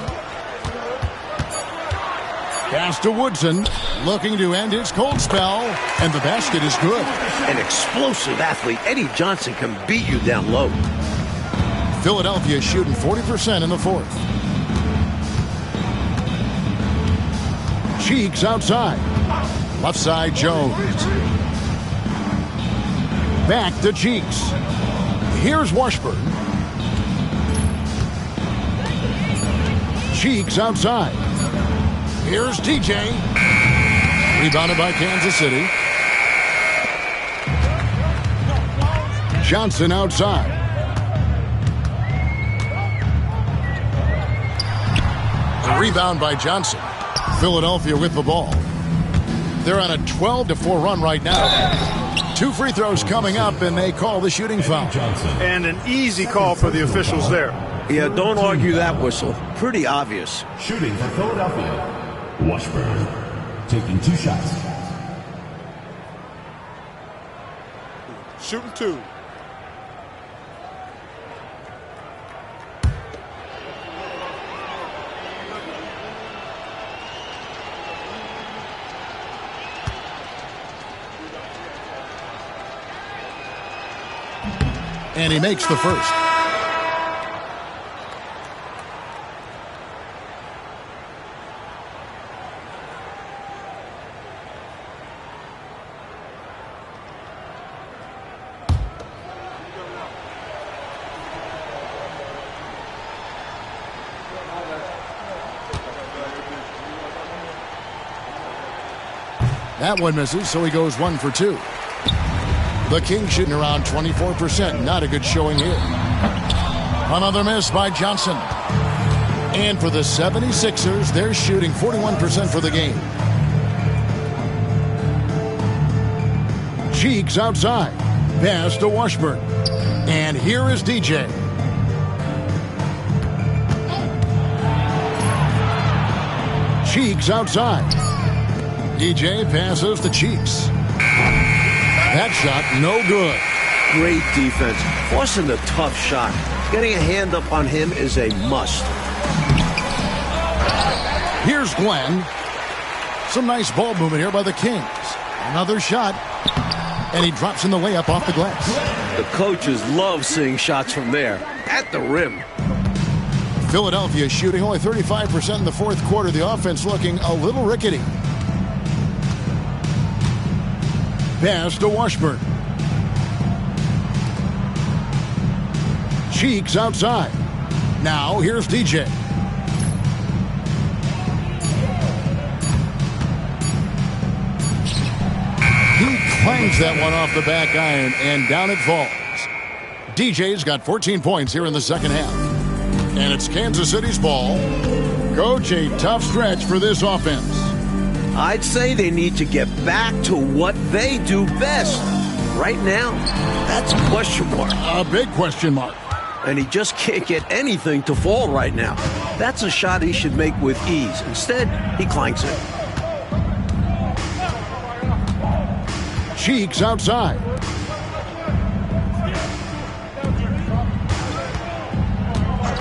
Pass to Woodson, looking to end his cold spell, and the basket is good. An explosive athlete, Eddie Johnson can beat you down low. Philadelphia shooting 40% in the fourth. Cheeks outside. Left side, Jones. Back to Cheeks. Here's Washburn. Cheeks outside. Here's TJ. Rebounded by Kansas City. Johnson outside. A rebound by Johnson. Philadelphia with the ball. They're on a 12-4 run right now. 2 free throws coming up, and they call the shooting foul. And an easy call for the officials there. Yeah, don't argue that whistle. Pretty obvious. Shooting for Philadelphia. Washburn taking 2 shots. Shooting 2. And he makes the first. That one misses, so he goes 1 for 2. The Kings shooting around 24%. Not a good showing here. Another miss by Johnson. And for the 76ers, they're shooting 41% for the game. Cheeks outside. Pass to Washburn. And here is DJ. Cheeks outside. DJ passes to Cheeks. That shot, no good. Great defense. Forcing the tough shot. Getting a hand up on him is a must. Here's Glenn. Some nice ball movement here by the Kings. Another shot. And he drops in the layup off the glass. The coaches love seeing shots from there. At the rim. Philadelphia shooting only 35% in the fourth quarter. The offense looking a little rickety. Pass to Washburn. Cheeks outside. Now here's DJ. He clangs that one off the back iron, and down it falls. DJ's got 14 points here in the second half. And it's Kansas City's ball. Coach, a tough stretch for this offense. I'd say they need to get back to what they do best. Right now, that's a question mark. A big question mark. And he just can't get anything to fall right now. That's a shot he should make with ease. Instead, he clanks it. Cheeks outside.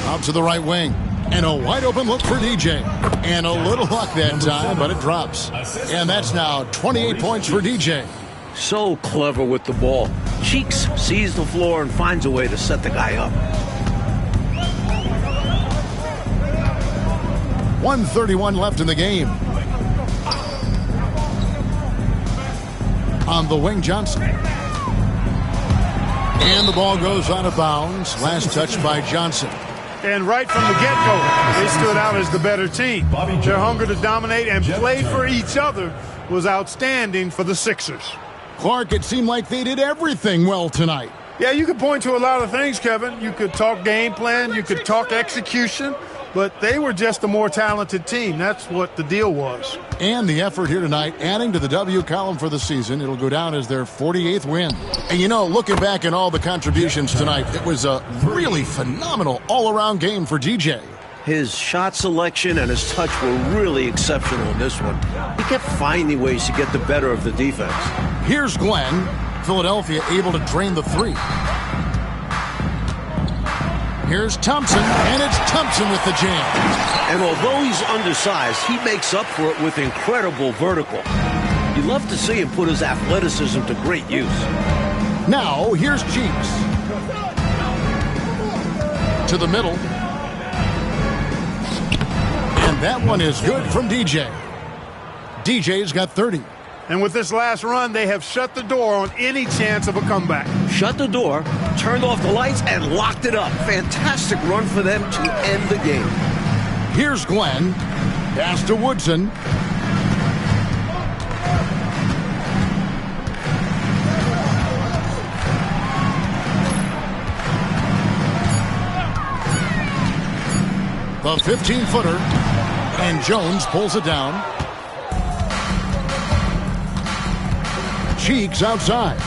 Out to the right wing. And a wide open look for DJ. And a little luck that time, but it drops. And that's now 28 points for DJ. So clever with the ball. Cheeks sees the floor and finds a way to set the guy up. 1:31 left in the game. On the wing, Johnson. And the ball goes out of bounds. Last touch by Johnson. And right from the get-go, they stood out as the better team. Their hunger to dominate and play for each other was outstanding for the Sixers. Clark, it seemed like they did everything well tonight. Yeah, you could point to a lot of things, Kevin. You could talk game plan, you could talk execution, but they were just a more talented team. That's what the deal was. And the effort here tonight, adding to the W column for the season. It'll go down as their 48th win. And you know, looking back at all the contributions tonight, it was a really phenomenal all-around game for DJ. His shot selection and his touch were really exceptional in this one. He kept finding ways to get the better of the defense. Here's Glenn. Philadelphia able to drain the three. Here's Thompson, and it's Thompson with the jam. And although he's undersized, he makes up for it with incredible vertical. You love to see him put his athleticism to great use. Now, here's Cheeks. To the middle. And that one is good from DJ. DJ's got 30. And with this last run, they have shut the door on any chance of a comeback. Shut the door, turned off the lights, and locked it up. Fantastic run for them to end the game. Here's Glenn. Pass to Woodson. The 15-footer. And Jones pulls it down. Cheeks outside.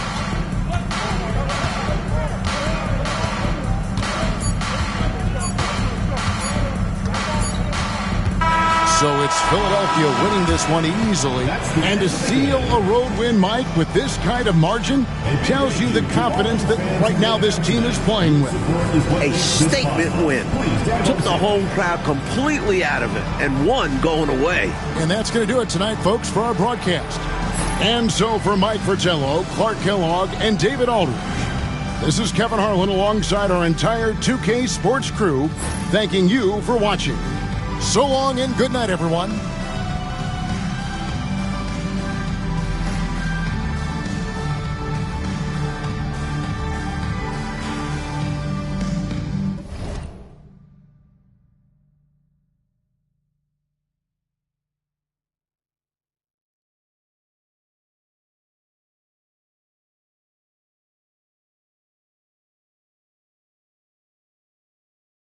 So it's Philadelphia winning this one easily. And to seal a road win, Mike, with this kind of margin, tells you the confidence that right now this team is playing with. A statement win. Took the home crowd completely out of it and won going away. And that's going to do it tonight, folks, for our broadcast. And so for Mike Fratello, Clark Kellogg, and David Aldridge, this is Kevin Harlan alongside our entire 2K Sports crew, thanking you for watching. So long and good night, everyone.